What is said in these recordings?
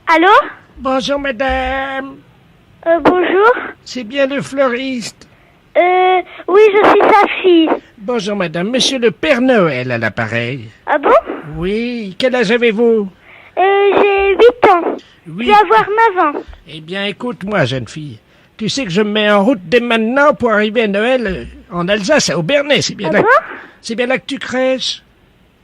Allô? Bonjour madame, Bonjour. c'est bien le fleuriste. Oui, je suis sa fille. Bonjour madame, monsieur le Père Noël à l'appareil. Ah bon? Oui, quel âge avez-vous? J'ai 8 ans. Oui. Je vais avoir 9 ans. Eh bien écoute-moi jeune fille, tu sais que je me mets en route dès maintenant pour arriver à Noël en Alsace, à Aubernais, c'est bien Ah là. bon? C'est bien là que tu crèches?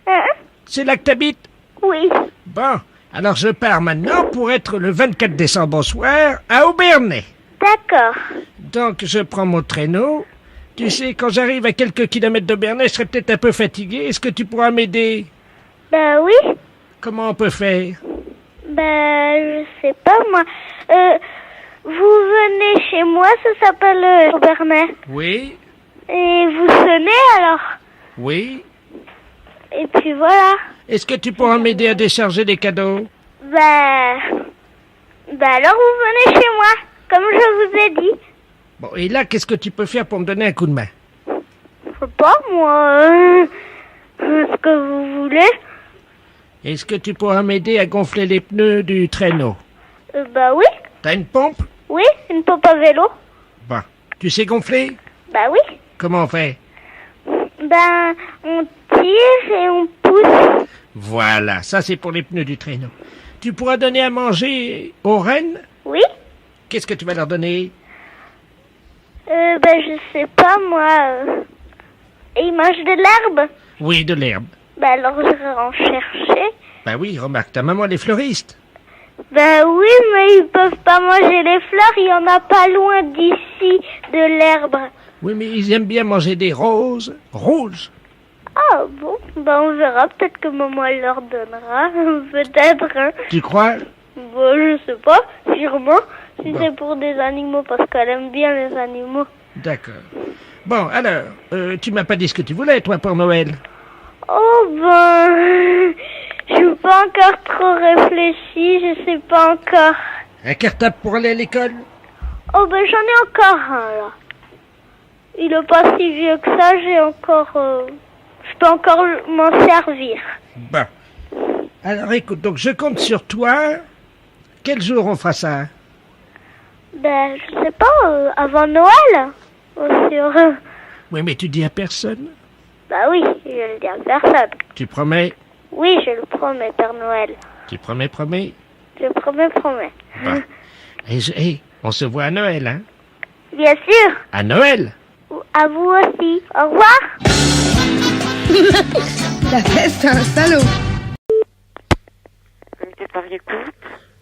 Hein? C'est là que t'habites? Oui. Bon, alors je pars maintenant pour être le 24 décembre au soir à Aubernais. D'accord. Donc je prends mon traîneau. Tu sais, quand j'arrive à quelques kilomètres d'Aubernais, je serai peut-être un peu fatigué. Est-ce que tu pourras m'aider? Bah oui. Comment on peut faire? Bah, je sais pas moi. Vous venez chez moi, ça s'appelle Aubernais. Oui, Et vous sonnez alors. oui. Et puis voilà. Est-ce que tu pourras m'aider à décharger les cadeaux? Bah alors vous venez chez moi, comme je vous ai dit. Bon, et là, qu'est-ce que tu peux faire pour me donner un coup de main? Je sais pas moi. Ce que vous voulez. Est-ce que tu pourras m'aider à gonfler les pneus du traîneau? Bah oui. T'as une pompe? Oui, une pompe à vélo. Bon, tu sais gonfler? Bah oui. Comment on fait? Ben, on tire et on pousse. Voilà, ça c'est pour les pneus du traîneau. Tu pourras donner à manger aux rennes? Oui. Qu'est-ce que tu vas leur donner? Ben je sais pas moi. Et ils mangent de l'herbe. Oui, de l'herbe. Ben alors je vais en chercher. Bah oui, remarque, ta maman elle est fleuriste. Ben oui, mais ils peuvent pas manger les fleurs. Il y en a pas loin d'ici de l'herbe. Oui, mais ils aiment bien manger des roses. Roses? Ah bon, ben on verra. Peut-être que maman elle leur donnera. Peut-être, hein. Tu crois? Bon, je sais pas. Sûrement. Si Bon. c'est pour des animaux, parce qu'elle aime bien les animaux. D'accord. Bon, alors, tu m'as pas dit ce que tu voulais, toi, pour Noël. Oh ben, je suis pas encore trop réfléchie, je sais pas encore. Un cartable pour aller à l'école? Oh ben j'en ai encore un là. Il est pas si vieux que ça, j'ai encore, je peux encore m'en servir. Bon. Alors écoute, donc je compte sur toi. Quel jour on fera ça? Ben je sais pas, avant Noël, sûr. Oui, mais tu dis à personne. Bah oui, je le dis à personne. Tu promets? Oui, je le promets, Père Noël. Tu promets? Je promets. Bon. Et on se voit à Noël, hein? Bien sûr. À Noël? À vous aussi. Au revoir. La fesse, c'est un salaud. Comité de Paris écoute.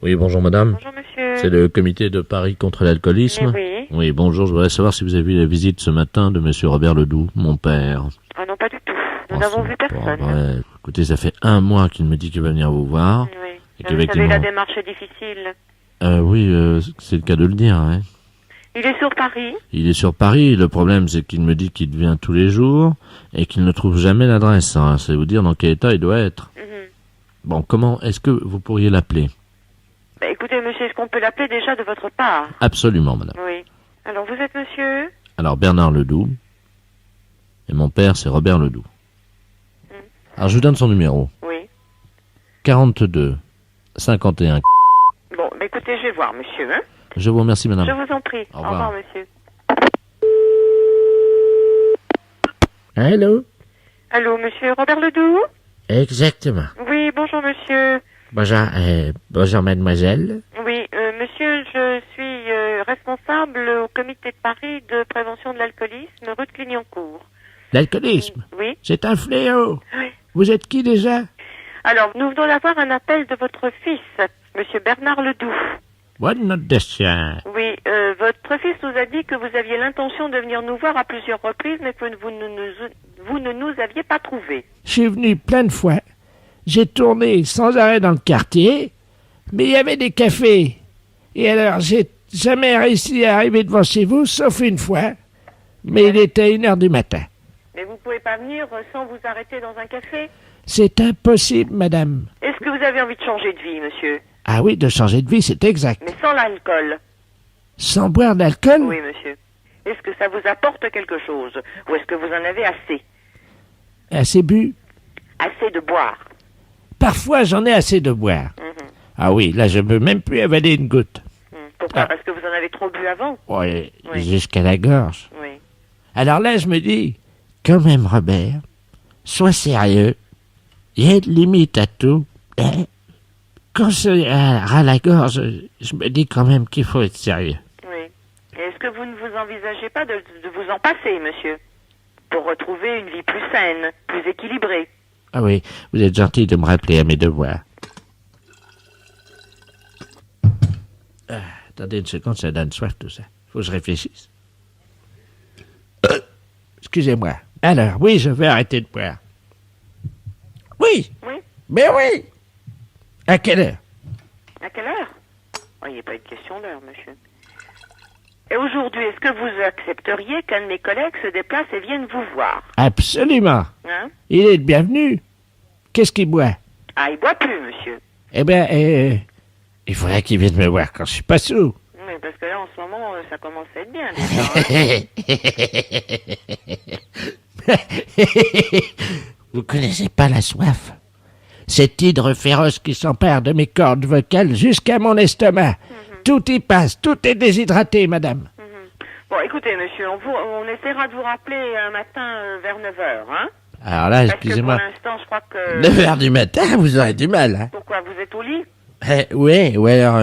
Oui, bonjour madame. Bonjour monsieur. C'est le comité de Paris contre l'alcoolisme. Oui. Oui, bonjour, je voudrais savoir si vous avez vu la visite ce matin de monsieur Robert Ledoux, mon père. Ah non, pas du tout. Nous Oh, n'avons c'est vu pas personne. vrai. Écoutez, ça fait 1 mois qu'il me dit qu'il va venir vous voir. Oui. Et Vous qu'effectivement... savez, la démarche est difficile. Oui, c'est le cas de le dire. Hein. Il est sur Paris. Il est sur Paris, le problème c'est qu'il me dit qu'il vient tous les jours et qu'il ne trouve jamais l'adresse. Hein. C'est vous dire dans quel état il doit être. Mhm. Bon, comment est-ce que vous pourriez l'appeler? Bah, écoutez monsieur, est-ce qu'on peut l'appeler déjà de votre part? Absolument, madame. Oui. Alors vous êtes monsieur? Alors, Bernard Ledoux, et mon père, c'est Robert Ledoux. Alors, je vous donne son numéro. Oui. 42 51. Bon, bah écoutez, je vais voir monsieur. Hein. Je vous remercie, madame. Je vous en prie. Au revoir. monsieur. Allô? Allô, monsieur Robert Ledoux? Exactement. Oui, bonjour monsieur. Bonjour mademoiselle. Oui, monsieur, je suis responsable au comité de Paris de prévention de l'alcoolisme, rue de Clignancourt. L'alcoolisme, Oui. c'est un fléau. Oui. Vous êtes qui déjà? Alors, nous venons d'avoir un appel de votre fils, monsieur Bernard Ledoux. What not the chien? Oui, votre fils nous a dit que vous aviez l'intention de venir nous voir à plusieurs reprises, mais que vous ne nous aviez pas trouvé. Je suis venu plein de fois. J'ai tourné sans arrêt dans le quartier, mais il y avait des cafés. Et alors, j'ai jamais réussi à arriver devant chez vous, sauf une fois. Mais il était 1h du matin. Mais vous pouvez pas venir sans vous arrêter dans un café? C'est impossible, madame. Est-ce que vous avez envie de changer de vie, monsieur? Ah oui, de changer de vie, c'est exact. Mais sans l'alcool? Sans boire d'alcool? Oui, monsieur. Est-ce que ça vous apporte quelque chose? Ou est-ce que vous en avez assez? Assez bu? Assez de boire? Parfois, j'en ai assez de boire. Mhm. Ah oui, là, je peux même plus avaler une goutte. Pourquoi? Ah. Parce que vous en avez trop bu avant? Ouais, Oui. jusqu'à la gorge. Oui. Alors là, je me dis, quand même, Robert, sois sérieux. Il y a une limite à tout. Hein? Quand c'est à la gorge, je me dis quand même qu'il faut être sérieux. Oui. Et est-ce que vous ne vous envisagez pas de vous en passer, monsieur? Pour retrouver une vie plus saine, plus équilibrée. Ah oui, vous êtes gentil de me rappeler à mes devoirs. Attendez une seconde, ça donne soif tout ça. Faut que je réfléchisse. Excusez-moi. Alors, oui, je vais arrêter de boire. Oui, Oui. mais oui. À quelle heure? À quelle heure? Oh, il n'y a pas une question d'heure, monsieur. Et aujourd'hui, est-ce que vous accepteriez qu'un de mes collègues se déplace et vienne vous voir? Absolument. Hein? Il est le bienvenu. Qu'est-ce qu'il boit? Ah, il boit plus, monsieur. Eh bien, il faudrait qu'il vienne me voir quand je suis pas sous. Oui, parce que là, en ce moment, ça commence à être bien, déjà. Hein? Vous connaissez pas la soif? Cet hydre féroce qui s'empare de mes cordes vocales jusqu'à mon estomac. Tout y passe, tout est déshydraté, madame. Bon, écoutez, monsieur, on essaiera de vous rappeler un matin vers 9h, hein? Alors là, Parce que excusez-moi. pour l'instant, je crois que... 9h du matin, vous aurez du mal, hein? Pourquoi? Vous êtes au lit? Oui, ou alors,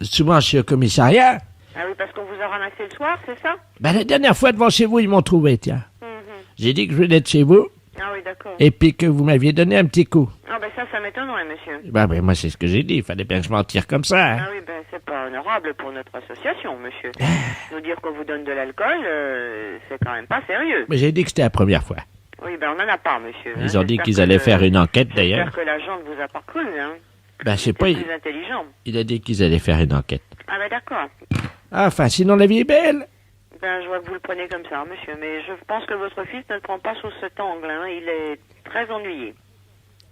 souvent je suis au commissariat. Ah oui, parce qu'on vous a ramassé le soir, c'est ça? Ben, la dernière fois devant chez vous, ils m'ont trouvé, tiens. Mhm. J'ai dit que je venais de chez vous, Ah oui, d'accord. et puis que vous m'aviez donné un petit coup. Ah ben ça m'étonnerait, monsieur. Ben, moi, c'est ce que j'ai dit, il fallait bien que je m'en tire comme ça, hein. Ah oui, ben c'est pas honorable pour notre association, monsieur. Nous dire qu'on vous donne de l'alcool, c'est quand même pas sérieux. Mais j'ai dit que c'était la première fois. Oui, ben on en a pas, monsieur. Ils ont dit J'espère qu'ils que allaient faire une enquête, d'ailleurs. J'espère que l'agent ne vous a pas cru, hein. Ben, je sais C'est pas, plus intelligent. il a dit qu'ils allaient faire une enquête. Ah ben d'accord. Enfin, sinon la vie est belle. Ben je vois que vous le prenez comme ça, monsieur, mais je pense que votre fils ne le prend pas sous cet angle, hein. Il est très ennuyé.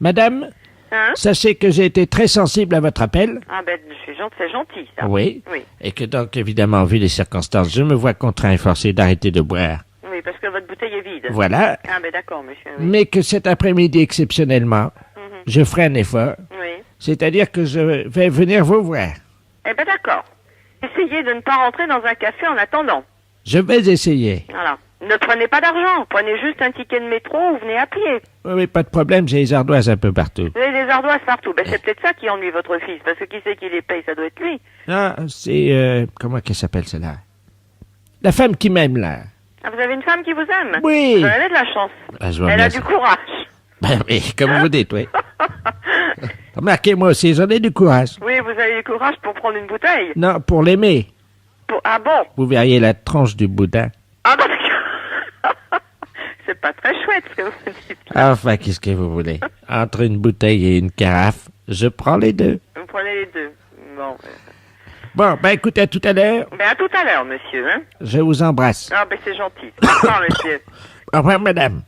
Madame, Hein? sachez que j'ai été très sensible à votre appel. Ah ben c'est gentil, ça. Oui. Oui. Et que donc, évidemment, vu les circonstances, je me vois contraint et forcé d'arrêter de boire. Oui, parce que votre bouteille est vide. Voilà. Ah ben d'accord, monsieur. Oui. Mais que cet après-midi, exceptionnellement, Mhm. je ferai un effort. Oui. C'est-à-dire que je vais venir vous voir. Eh ben d'accord. Essayez de ne pas rentrer dans un café en attendant. Je vais essayer. Voilà. Ne prenez pas d'argent. Prenez juste un ticket de métro ou venez à pied. Oui, mais pas de problème, j'ai les ardoises un peu partout. Vous avez des ardoises partout. Ben c'est peut-être ça qui ennuie votre fils, parce que qui c'est qui les paye? Ça doit être lui. Ah, c'est... comment qu'elle s'appelle, celle-là? La femme qui m'aime, là. Ah, vous avez une femme qui vous aime? Oui. Vous avez de la chance. Ah, je vois Elle bien a ça. du courage. Ben oui, comme vous dites, oui. Remarquez, moi aussi, j'en ai du courage. Oui, vous avez du courage pour prendre une bouteille. Non, pour l'aimer. Ah bon? Vous verriez la tranche du boudin. Ah bah c'est pas très chouette ce que vous dites. Enfin, qu'est-ce que vous voulez? Entre une bouteille et une carafe, je prends les deux. Vous prenez les deux. Bon. Bon, ben écoutez, à tout à l'heure. Ben à tout à l'heure, monsieur. Hein? Je vous embrasse. Ah ben c'est gentil. Au revoir, monsieur. Au revoir, madame.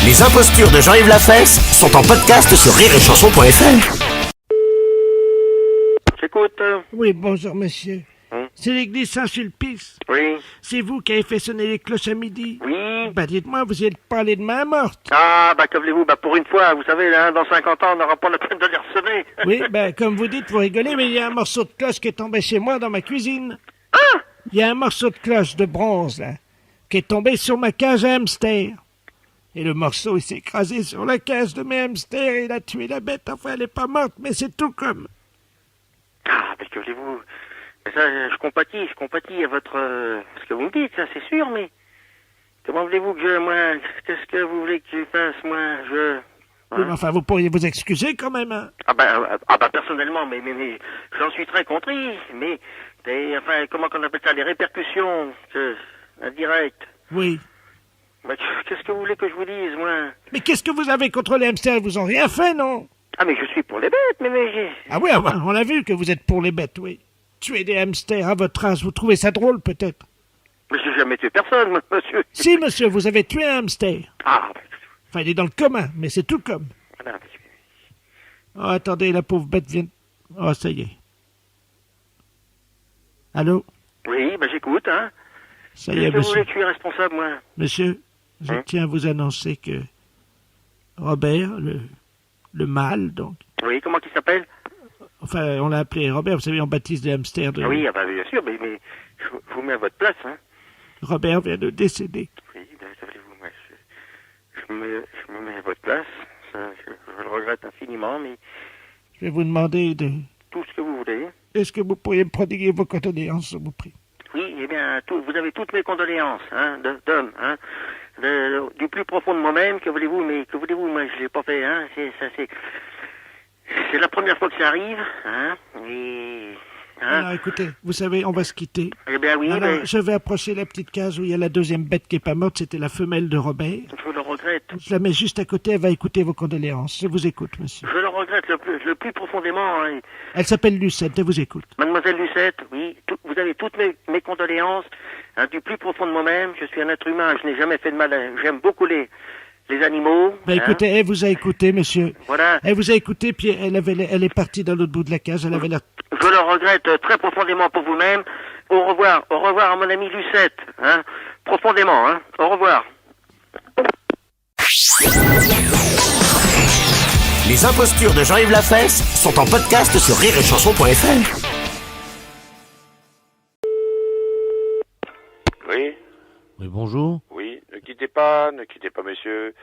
Les impostures de Jean-Yves Lafesse sont en podcast sur rireetchanson.fr. J'écoute. Oui, bonjour, monsieur. Hein? C'est l'église Saint-Sulpice. Oui. C'est vous qui avez fait sonner les cloches à midi. Oui. Bah, dites-moi, vous êtes parlé de main morte. Ah bah que voulez-vous? Bah pour une fois, vous savez, là, dans 50 ans, on n'aura pas la peine de les ressonner. Oui, ben, comme vous dites, vous rigolez, mais il y a un morceau de cloche qui est tombé chez moi dans ma cuisine. Ah! Il y a un morceau de cloche de bronze, là, qui est tombé sur ma cage à hamster. Et le morceau, il s'est écrasé sur la cage de mes hamsters et il a tué la bête. Enfin, elle est pas morte, mais c'est tout comme. Ah, mais que voulez-vous? Mais ça, je compatis à votre... ce que vous me dites, ça, c'est sûr, mais... Comment voulez-vous que moi... Qu'est-ce que vous voulez que je fasse, moi, je... Oui, mais enfin, vous pourriez vous excuser quand même, hein. Ah bah personnellement, mais j'en suis très contrit, mais... enfin, comment qu'on appelle ça? Les répercussions, indirectes. Oui. Bah, qu'est-ce que vous voulez que je vous dise, moi? Mais qu'est-ce que vous avez contre les hamsters? Ils vous ont rien fait, non? Ah, mais je suis pour les bêtes, mais j'ai... Ah oui, on a vu que vous êtes pour les bêtes, oui. Tuer des hamsters à votre âge, vous trouvez ça drôle, peut-être? Mais j'ai jamais tué personne, monsieur. Si, monsieur, vous avez tué un hamster. Ah, Enfin, il est dans le commun, mais c'est tout comme. voilà. Oh, attendez, la pauvre bête vient... Oh, ça y est. Allô? Oui, bah j'écoute, hein. Ça y est, Qu'est-ce que vous monsieur. voulez que je suis responsable, moi? Monsieur, je Hein? tiens à vous annoncer que Robert, le le mâle, donc. Oui, comment il s'appelle? Enfin, on l'a appelé Robert, vous savez, on baptise des hamsters de... Ah oui, ah bah, bien sûr, mais je vous mets à votre place, hein. Robert vient de décéder. Oui, ben, savez-vous, moi, je me mets à votre place. Ça, je le regrette infiniment, mais Je vais vous demander de... tout ce que vous voulez. Est-ce que vous pourriez me prodiguer vos condoléances, je vous prie? Oui, eh bien, vous avez toutes mes condoléances, hein, d'homme, hein. Du plus profond de moi-même, que voulez-vous, moi, je l'ai pas fait, hein. C'est la première fois que ça arrive, hein, et... Hein. Alors écoutez, vous savez, on va se quitter. Eh bien oui, Alors, mais je vais approcher la petite case où il y a la deuxième bête qui est pas morte, c'était la femelle de Robert. je le regrette. Je la mets juste à côté, elle va écouter vos condoléances. Je vous écoute, monsieur. Je le regrette le plus profondément, hein. Elle s'appelle Lucette, elle vous écoute. Mademoiselle Lucette, oui, vous avez toutes mes condoléances, hein, du plus profond de moi-même. Je suis un être humain, je n'ai jamais fait de mal. J'aime beaucoup les animaux. Ben écoutez, elle vous a écouté, monsieur. Voilà. Elle vous a écouté, puis elle est partie dans l'autre bout de la cage, elle avait l'air... Je le regrette très profondément pour vous-même. Au revoir à mon amie Lucette, hein, profondément, hein. Au revoir. Les impostures de Jean-Yves Lafesse sont en podcast sur rireetchanson.fr. Oui, Oui, bonjour. oui, ne quittez pas, monsieur.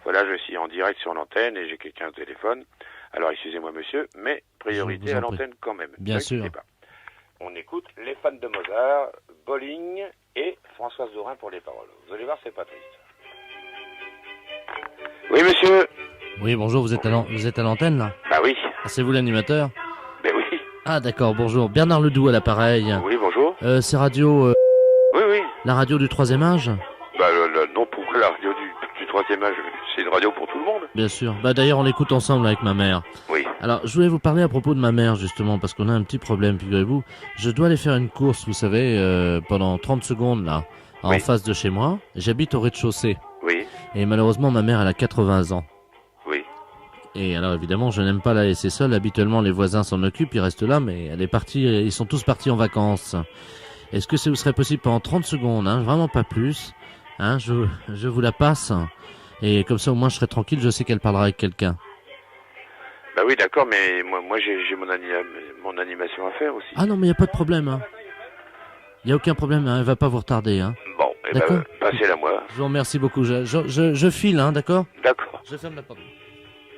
Voilà, je suis en direct sur l'antenne et j'ai quelqu'un au téléphone. Alors, excusez-moi, monsieur, mais priorité Je vous à en prie. l'antenne quand même. Bien Ne sûr. quittez pas. On écoute les fans de Mozart, Bolling et Françoise Dorin pour les paroles. Vous allez voir, c'est pas triste. Oui, monsieur. Oui, bonjour, vous êtes à l'antenne, là? Bah oui, Ah, c'est vous l'animateur? ben oui. Ah, d'accord, bonjour. Bernard Ledoux à l'appareil. Oui, bonjour. C'est radio... Oui, oui. la radio du 3e âge? Bah non, pourquoi la radio du 3e âge? C'est une radio pour tout le monde. Bien sûr. Bah d'ailleurs, on l'écoute ensemble avec ma mère. Oui. Alors, je voulais vous parler à propos de ma mère, justement, parce qu'on a un petit problème, figurez-vous. Je dois aller faire une course, vous savez, pendant 30 secondes, là, en Oui. face de chez moi. J'habite au rez-de-chaussée. Oui, Et malheureusement, ma mère, elle a 80 ans. oui. Et alors, évidemment, je n'aime pas la laisser seule. Habituellement, les voisins s'en occupent, ils restent là, mais elle est partie, ils sont tous partis en vacances. Est-ce que ça vous serait possible pendant 30 secondes, hein, vraiment pas plus, hein, je vous la passe, et comme ça, au moins, je serai tranquille, je sais qu'elle parlera avec quelqu'un. Bah oui, d'accord, mais moi j'ai mon animation à faire aussi. Ah non, mais il n'y a pas de problème, hein. Il n'y a aucun problème, hein, elle va pas vous retarder, hein. Bon, eh ben, D'accord. passez-la moi. Je vous remercie beaucoup, je file, hein, d'accord? D'accord. Je ferme la porte.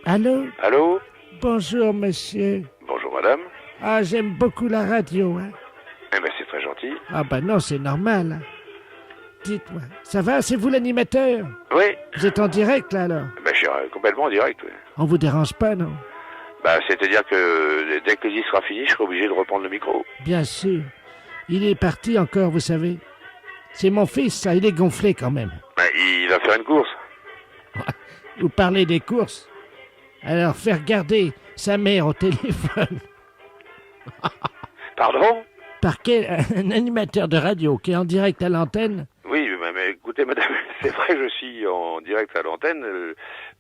Allô? Allô? Bonjour, monsieur. Bonjour, madame. Ah, j'aime beaucoup la radio, hein. Eh ben, c'est très gentil. Ah ben non, c'est normal. Dites-moi, ça va, c'est vous l'animateur? Oui. Vous êtes en direct, là, alors? Ben, je suis complètement en direct, oui. On vous dérange pas, non? Bah, c'est-à-dire que dès que l'idée sera finie, je serai obligé de reprendre le micro. Bien sûr. Il est parti encore, vous savez. C'est mon fils, ça, il est gonflé quand même. Ben, il va faire une course. Vous parlez des courses. Alors, faire garder sa mère au téléphone Pardon? par un animateur de radio qui est en direct à l'antenne. Oui, mais écoutez, madame, c'est vrai, je suis en direct à l'antenne.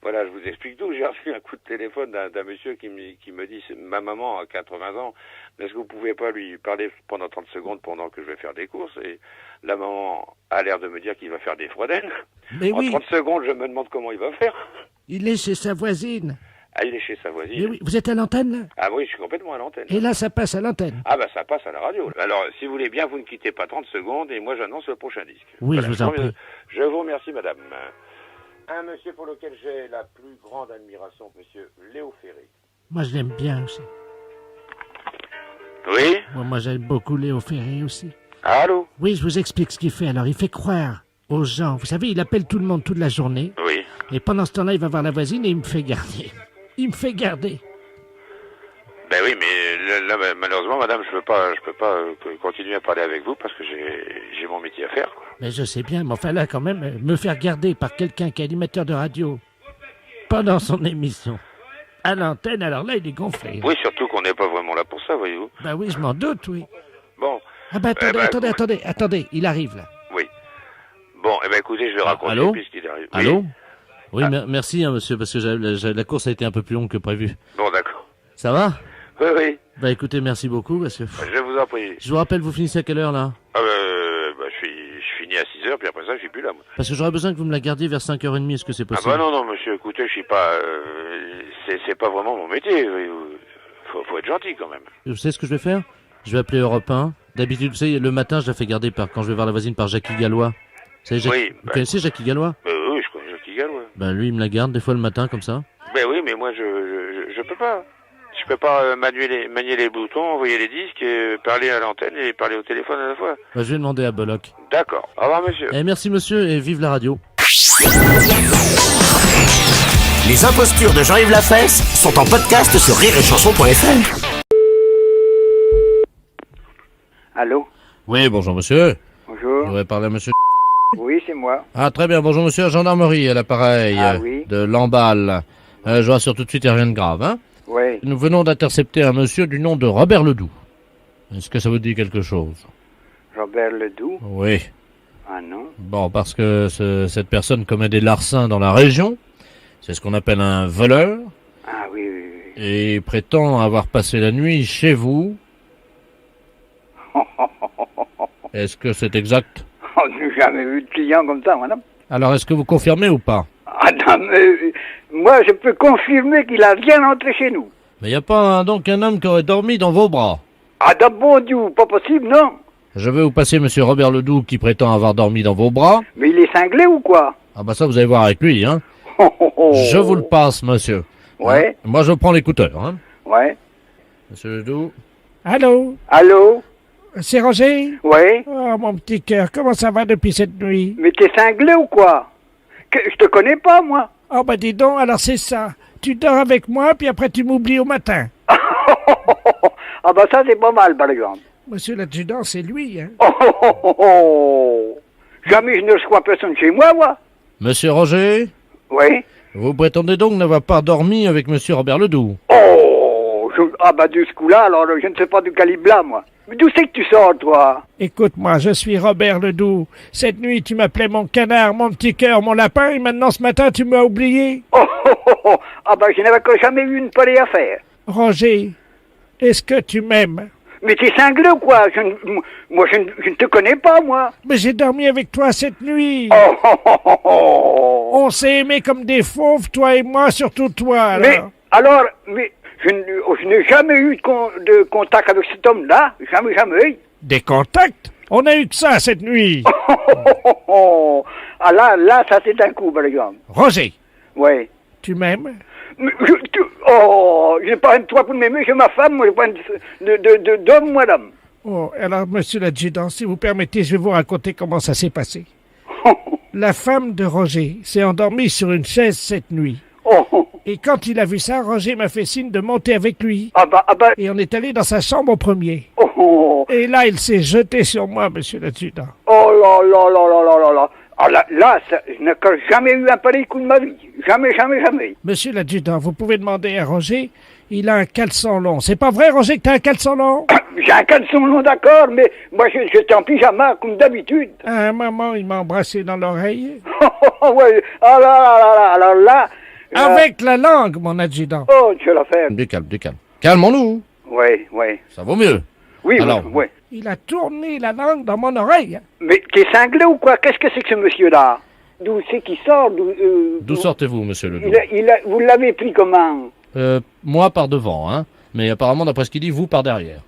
Voilà, je vous explique tout. J'ai reçu un coup de téléphone d'un monsieur qui me dit, ma maman a 80 ans, est-ce que vous pouvez pas lui parler pendant 30 secondes pendant que je vais faire des courses? Et la maman a l'air de me dire qu'il va faire des froidaines. Mais En oui, 30 secondes, je me demande comment il va faire. il est chez sa voisine. Ah, il est chez sa Mais voisine. oui, vous êtes à l'antenne, là? Ah oui, je suis complètement à l'antenne. Et là, ça passe à l'antenne. Ah bah ça passe à la radio. Alors, si vous voulez bien, vous ne quittez pas 30 secondes et moi j'annonce le prochain disque. Oui, je vous en prie. Je vous remercie, madame. Un monsieur pour lequel j'ai la plus grande admiration, monsieur Léo Ferré. Moi, je l'aime bien aussi. Oui? Moi, j'aime beaucoup Léo Ferré aussi. Allô? Oui, je vous explique ce qu'il fait. Alors, il fait croire aux gens. Vous savez, il appelle tout le monde toute la journée. Oui. Et pendant ce temps-là, il va voir la voisine et il me fait garder. Il me fait garder. Ben oui, mais là, malheureusement, madame, je peux pas continuer à parler avec vous parce que j'ai mon métier à faire, quoi. Mais je sais bien, mais enfin là, quand même, me faire garder par quelqu'un qui est animateur de radio pendant son émission à l'antenne, alors là, il est gonflé. Oui, surtout qu'on n'est pas vraiment là pour ça, voyez-vous. Bah oui, je m'en doute, oui. Bon. Ah bah attendez, Eh ben, attendez, il arrive là. Oui. Bon, eh ben écoutez, je vais raconter allô? puisqu'il arrive. Oui. Allô? Oui, merci, hein, monsieur, parce que la course a été un peu plus longue que prévu. Bon, d'accord. Ça va? Oui, oui. Bah écoutez, merci beaucoup, parce que... Je vous en prie. Je vous rappelle, vous finissez à quelle heure, là? Je finis à 6h, puis après ça, je suis plus là, moi. Parce que j'aurais besoin que vous me la gardiez vers 5h30, est-ce que c'est Ah possible? bah non, monsieur, écoutez, je suis pas... c'est pas vraiment mon métier. Faut être gentil, quand même. Vous savez ce que je vais faire? Je vais appeler Europe 1. D'habitude, vous savez, le matin, je la fais garder quand je vais voir la voisine par Jackie Gallois. Vous savez, Oui, vous connaissez Jackie Gallois? Oui, je connais Jackie Gallois. Ben lui, il me la garde des fois le matin, comme ça. Ben oui, mais moi, je peux pas. Je peux pas manier les boutons, envoyer les disques, et parler à l'antenne et parler au téléphone à la fois. Ben, je vais demander à Bollock. D'accord. Au revoir, monsieur. Eh, merci monsieur, et vive la radio. Les impostures de Jean-Yves Lafesse sont en podcast sur rireetchanson.fr. Allô? Oui, bonjour monsieur. Je Bonjour. voudrais parler à monsieur. Oui, c'est moi. Ah, très bien, bonjour monsieur, gendarmerie à l'appareil Ah, oui. de Lamballe. Je rassure tout de suite, il n'y a rien de grave, hein. Oui. Nous venons d'intercepter un monsieur du nom de Robert Ledoux. Est-ce que ça vous dit quelque chose? Robert Ledoux? Oui. Ah non. Bon, parce que cette personne commet des larcins dans la région. C'est ce qu'on appelle un voleur. Ah oui, oui, oui. Et il prétend avoir passé la nuit chez vous. Est-ce que c'est exact? Oh, je n'ai jamais vu de client comme ça, madame. Alors, est-ce que vous confirmez ou pas? Ah non, mais moi, je peux confirmer qu'il a rien entré chez nous. Mais il n'y a pas donc un homme qui aurait dormi dans vos bras? Ah, de bon Dieu, pas possible, non. Je vais vous passer monsieur Robert Ledoux qui prétend avoir dormi dans vos bras. Mais il est cinglé ou quoi? Ah bah ça, vous allez voir avec lui, hein. Je vous le passe, monsieur. Ouais. Hein? Moi, je prends l'écouteur, hein. Ouais. Monsieur Ledoux. Allô? Allô? C'est Roger? Ouais. Oh, mon petit cœur, comment ça va depuis cette nuit? Mais t'es cinglé ou quoi? Je te connais pas, moi. Oh, bah dis donc, alors c'est ça. Tu dors avec moi, puis après tu m'oublies au matin. Ah bah ça, c'est pas mal, par exemple. Monsieur l'adjudant, c'est lui, hein. Jamais je ne reçois personne chez moi, moi. Monsieur Roger, Oui. vous prétendez donc n'avoir pas dormi avec monsieur Robert Ledoux? Ah bah de ce coup-là, alors je ne sais pas du calibre là, moi. Mais d'où c'est que tu sors, toi? Écoute-moi, je suis Robert Ledoux. Cette nuit, tu m'appelais mon canard, mon petit cœur, mon lapin, et maintenant ce matin, tu m'as oublié. Ah bah je n'avais encore jamais eu une pareille affaire. Roger, est-ce que tu m'aimes? Mais t'es cinglé ou quoi? Moi, je ne te connais pas, moi. Mais j'ai dormi avec toi cette nuit. On s'est aimés comme des fauves, toi et moi, surtout toi, alors. Mais je n'ai jamais eu de contact avec cet homme-là. Jamais. Des contacts? On a eu que ça cette nuit. Ah là, ça c'est un coup, par exemple. Roger, Oui. tu m'aimes? Je n'ai pas un de toi pour m'aimer, j'ai ma femme, moi j'ai pas d'homme, madame. Oh, alors, monsieur l'adjudant, si vous permettez, je vais vous raconter comment ça s'est passé. La femme de Roger s'est endormie sur une chaise cette nuit. Et quand il a vu ça, Roger m'a fait signe de monter avec lui. Ah bah. Et on est allé dans sa chambre au premier. Et là, il s'est jeté sur moi, monsieur l'adjudant. Oh là. Ah là, je n'ai encore jamais eu un pareil coup de ma vie. Jamais. Monsieur l'adjudant, vous pouvez demander à Roger, il a un caleçon long. C'est pas vrai, Roger, que t'as un caleçon long? J'ai un caleçon long, d'accord, mais moi j'étais en pyjama, comme d'habitude. À un moment, il m'a embrassé dans l'oreille. Ouais. Ah là, alors là... Avec la langue, mon adjudant. Oh, tu vas la faire. Du calme. Calmons-nous. Oui. Ça vaut mieux. Oui, alors, oui. Il a tourné la langue dans mon oreille. Mais t'es cinglé ou quoi? Qu'est-ce que c'est que ce monsieur-là? D'où c'est qu'il sort? D'où sortez-vous, monsieur Ledoux? Vous l'avez pris comment? Moi par devant, hein. Mais apparemment, d'après ce qu'il dit, vous par derrière.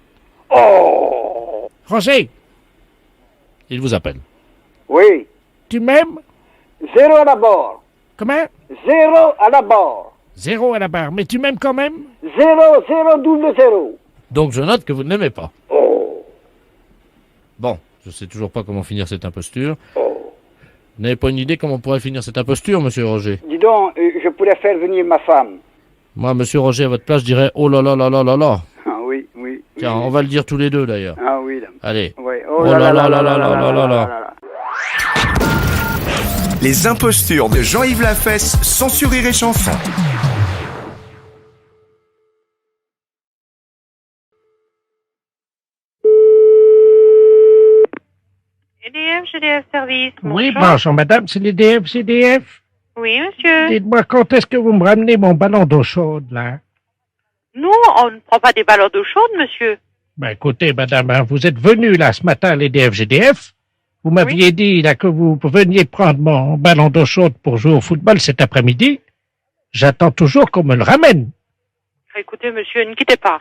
Oh! Roger, Il vous appelle. Oui. tu m'aimes? 0 à la barre. Comment? 0 à la barre. 0 à la barre. Mais tu m'aimes quand même? 0. Donc je note que vous ne l'aimez pas. Oh! Bon, je sais toujours pas comment finir cette imposture. Vous n'avez pas une idée comment on pourrait finir cette imposture, monsieur Roger? Dis donc, je pourrais faire venir ma femme. Moi, monsieur Roger, à votre place, je dirais oh là là là là là là. Ah oui. Tiens, on va le dire tous les deux d'ailleurs. Ah oui, là. Allez. Oui. Oh là là là là là là là là. Les impostures de Jean-Yves Lafesse sont sur Rire et Chanson. GDF Service. Oui, bonjour madame, c'est les CDF. Oui, monsieur. Dites-moi, quand est-ce que vous me ramenez mon ballon d'eau chaude, là? Nous, on ne prend pas des ballons d'eau chaude, monsieur. Ben écoutez, madame, hein, vous êtes venu là ce matin à l'EDF GDF, Vous m'aviez dit là que vous veniez prendre mon ballon d'eau chaude pour jouer au football cet après-midi. J'attends toujours qu'on me le ramène. Écoutez, monsieur, ne quittez pas.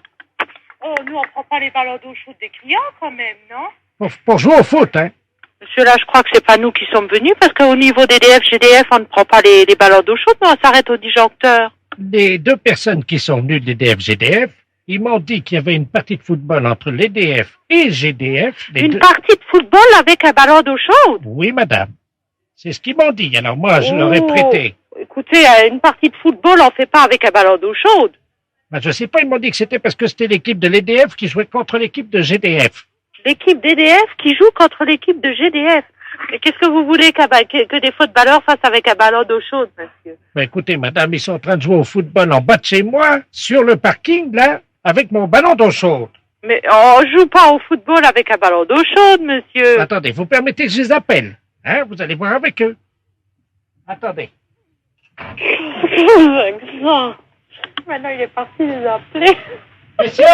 Oh, nous, on prend pas les ballons d'eau chaude des clients, quand même, non? Pour jouer au foot, hein. Monsieur, là, je crois que c'est pas nous qui sommes venus, parce qu'au niveau des DF, GDF, on ne prend pas les ballons d'eau chaude, mais on s'arrête au disjoncteur. Les deux personnes qui sont venues des DF-GDF, ils m'ont dit qu'il y avait une partie de football entre les DF et le GDF. Une partie de football avec un ballon d'eau chaude? Oui, madame. C'est ce qu'ils m'ont dit. Alors moi, je leur ai prêté. Écoutez, une partie de football, on fait pas avec un ballon d'eau chaude. Ben, je sais pas, ils m'ont dit que c'était parce que c'était l'équipe de l'EDF qui jouait contre l'équipe de GDF. L'équipe d'EDF qui joue contre l'équipe de GDF. Mais qu'est-ce que vous voulez que des footballeurs fassent avec un ballon d'eau chaude, monsieur? Ben, écoutez, madame, ils sont en train de jouer au football en bas de chez moi, sur le parking, là, avec mon ballon d'eau chaude. Mais on joue pas au football avec un ballon d'eau chaude, monsieur. Attendez, vous permettez que je les appelle, hein? Vous allez voir avec eux. Attendez. Maintenant, il est parti les appeler. Messieurs!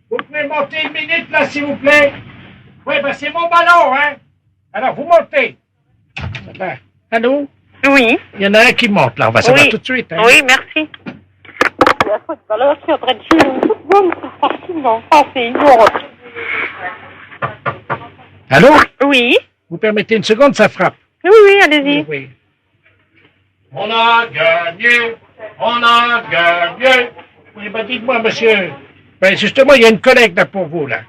Vous pouvez monter une minute, là, s'il vous plaît? Oui, ben, c'est mon ballon, hein? Alors, vous montez. Ben, allô? Oui. Il y en a un qui monte, là. On va savoir tout de suite, hein? Oui, merci. Il y a un footballeur qui est en train de jouer au football sur le parking d'en face et ils vont... Allô? Oui. Vous permettez une seconde, ça frappe. Oui, allez-y. Oui. On a gagné! On a gagné! Oui, ben, dites-moi, monsieur. Ben, justement, il y a une collègue, là, pour vous, là.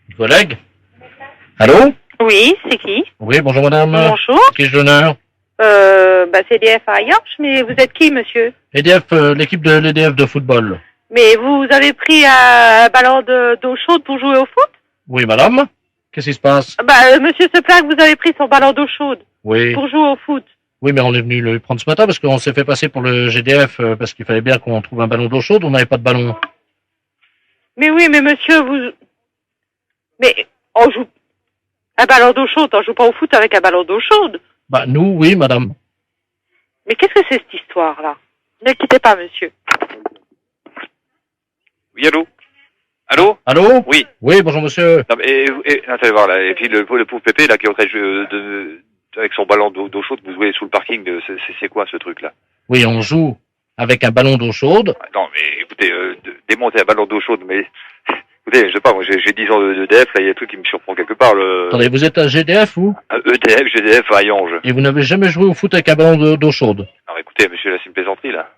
Une collègue? Allô? Oui, c'est qui? Oui, bonjour, madame. Bonjour. Qui est l'honneur? C'est EDF à Yorche, mais vous êtes qui, monsieur? EDF, l'équipe de l'EDF de football. Mais vous avez pris un ballon d'eau chaude pour jouer au foot? Oui, madame. Qu'est-ce qui se passe? Monsieur se plaint que vous avez pris son ballon d'eau chaude. Oui. Pour jouer au foot. Oui, mais on est venu le prendre ce matin parce qu'on s'est fait passer pour le GDF parce qu'il fallait bien qu'on trouve un ballon d'eau chaude. On n'avait pas de ballon. Mais oui, mais monsieur, mais on joue... Un ballon d'eau chaude, on joue pas au foot avec un ballon d'eau chaude. Bah, nous, oui, madame. Mais qu'est-ce que c'est cette histoire-là? Ne quittez pas, monsieur. Oui, allô? Allô? Allô? Oui. Oui, bonjour, monsieur. Non, attendez voir, là. Et puis le pauvre Pépé, là, qui est en train de jouer avec son ballon d'eau chaude, vous jouez sous le parking, c'est quoi, ce truc-là? Oui, on joue avec un ballon d'eau chaude. Non, mais écoutez, démonter un ballon d'eau chaude, mais... Écoutez, je sais pas, moi j'ai 10 ans de DF, là, il y a un truc qui me surprend quelque part. Attendez, vous êtes un GDF, vous? Un EDF, GDF à Yange. Et vous n'avez jamais joué au foot avec un ballon d'eau chaude? Non, écoutez, monsieur, là, c'est une plaisanterie, là.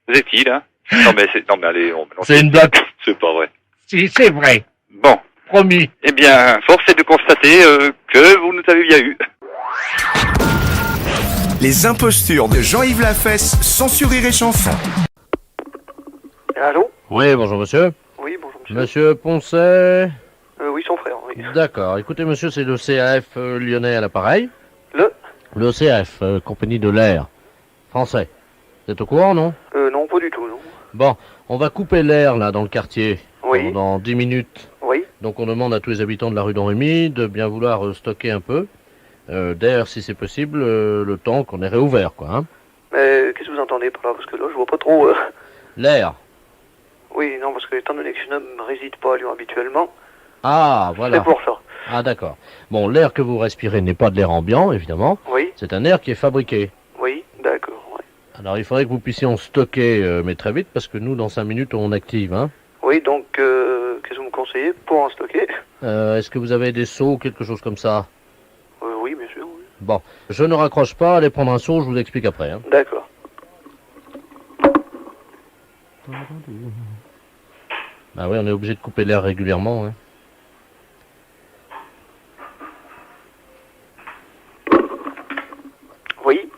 Vous êtes qui, là? Non, mais allez, non, c'est une blague. C'est pas vrai. Si, c'est vrai. Bon. Promis. Eh bien, force est de constater que vous nous avez bien eu. Les impostures de Jean-Yves Lafesse, sans sur Rire et Chanson. Allô? Oui, bonjour monsieur. Oui, bonjour monsieur. Monsieur Poncet? Oui, son frère, oui. D'accord. Écoutez monsieur, c'est le CAF lyonnais à l'appareil. Le CAF, compagnie de l'air. Français. Vous êtes au courant, non? Non, pas du tout, non. Bon, on va couper l'air, là, dans le quartier. Oui. Dans 10 minutes. Oui. Donc on demande à tous les habitants de la rue d'Henri de bien vouloir stocker un peu d'air, si c'est possible, le temps qu'on est réouvert, quoi. Hein. Mais qu'est-ce que vous entendez par là? Parce que là, je vois pas trop... L'air. Oui, non, parce que étant donné que je ne réside pas à Lyon habituellement... Ah, voilà. C'est pour ça. Ah, d'accord. Bon, l'air que vous respirez n'est pas de l'air ambiant, évidemment. Oui. C'est un air qui est fabriqué. Oui, d'accord, oui. Alors, il faudrait que vous puissiez en stocker, mais très vite, parce que nous, dans 5 minutes, on active, hein. Oui, donc, qu'est-ce que vous me conseillez pour en stocker? Est-ce que vous avez des seaux ou quelque chose comme ça? Oui, bien sûr, oui. Bon, je ne raccroche pas, allez prendre un seau, je vous explique après. Hein. D'accord. Bah oui, on est obligé de couper l'air régulièrement, hein. Oui.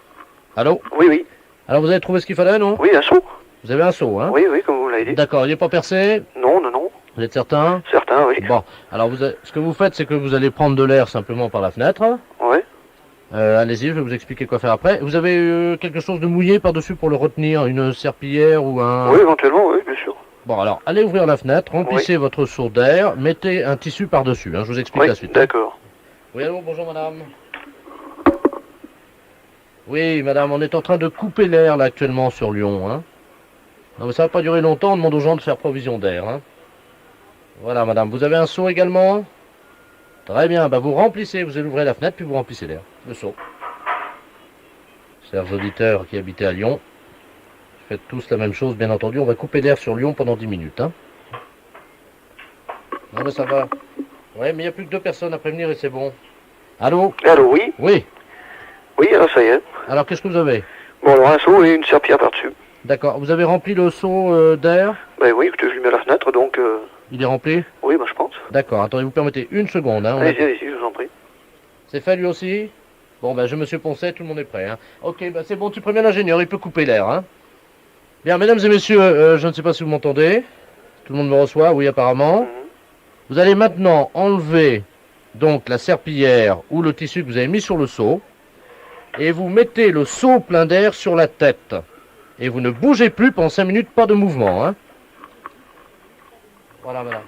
Allô? Oui, oui. Alors, vous avez trouvé ce qu'il fallait, non? Oui, un seau. Vous avez un seau, hein? Oui, oui, comme vous l'avez dit. D'accord, il n'est pas percé? Non, non, non. Vous êtes certain? Certain, oui. Bon, alors ce que vous faites, c'est que vous allez prendre de l'air simplement par la fenêtre. Oui. Allez-y, je vais vous expliquer quoi faire après. Vous avez quelque chose de mouillé par-dessus pour le retenir, une serpillière ou un... Oui, éventuellement, oui, bien sûr. Bon, alors, allez ouvrir la fenêtre, remplissez votre seau d'air, mettez un tissu par-dessus, hein, je vous explique la suite. D'accord. Oui, allô, bonjour madame. Oui, madame, on est en train de couper l'air là actuellement sur Lyon, hein. Non, mais ça va pas durer longtemps, on demande aux gens de faire provision d'air, hein. Voilà, madame, vous avez un seau également? Très bien, bah vous remplissez, vous ouvrez la fenêtre, puis vous remplissez l'air, le seau. Chers auditeurs qui habitez à Lyon, faites tous la même chose, bien entendu. On va couper l'air sur Lyon pendant 10 minutes. Hein. Non, mais ça va. Ouais, mais il n'y a plus que 2 personnes à prévenir et c'est bon. Allô? Allô, oui? Oui. Oui, alors ça y est. Alors, qu'est-ce que vous avez? Bon, alors un seau et une serpillière par-dessus. D'accord. Vous avez rempli le seau d'air? Ben oui, écoutez, je lui mets à la fenêtre, donc... Il est rempli? Oui, bah je pense. D'accord. Attendez, vous permettez une seconde. Hein, Allez-y, allez-y, je vous en prie. C'est fait lui aussi? Bon, ben, monsieur Poncet, tout le monde est prêt. Hein. Ok, ben, c'est bon, tu préviens l'ingénieur, il peut couper l'air. Hein. Bien, mesdames et messieurs, je ne sais pas si vous m'entendez. Tout le monde me reçoit, oui, apparemment. Vous allez maintenant enlever donc la serpillière ou le tissu que vous avez mis sur le seau et vous mettez le seau plein d'air sur la tête. Et vous ne bougez plus pendant 5 minutes, pas de mouvement. Hein. Voilà, madame.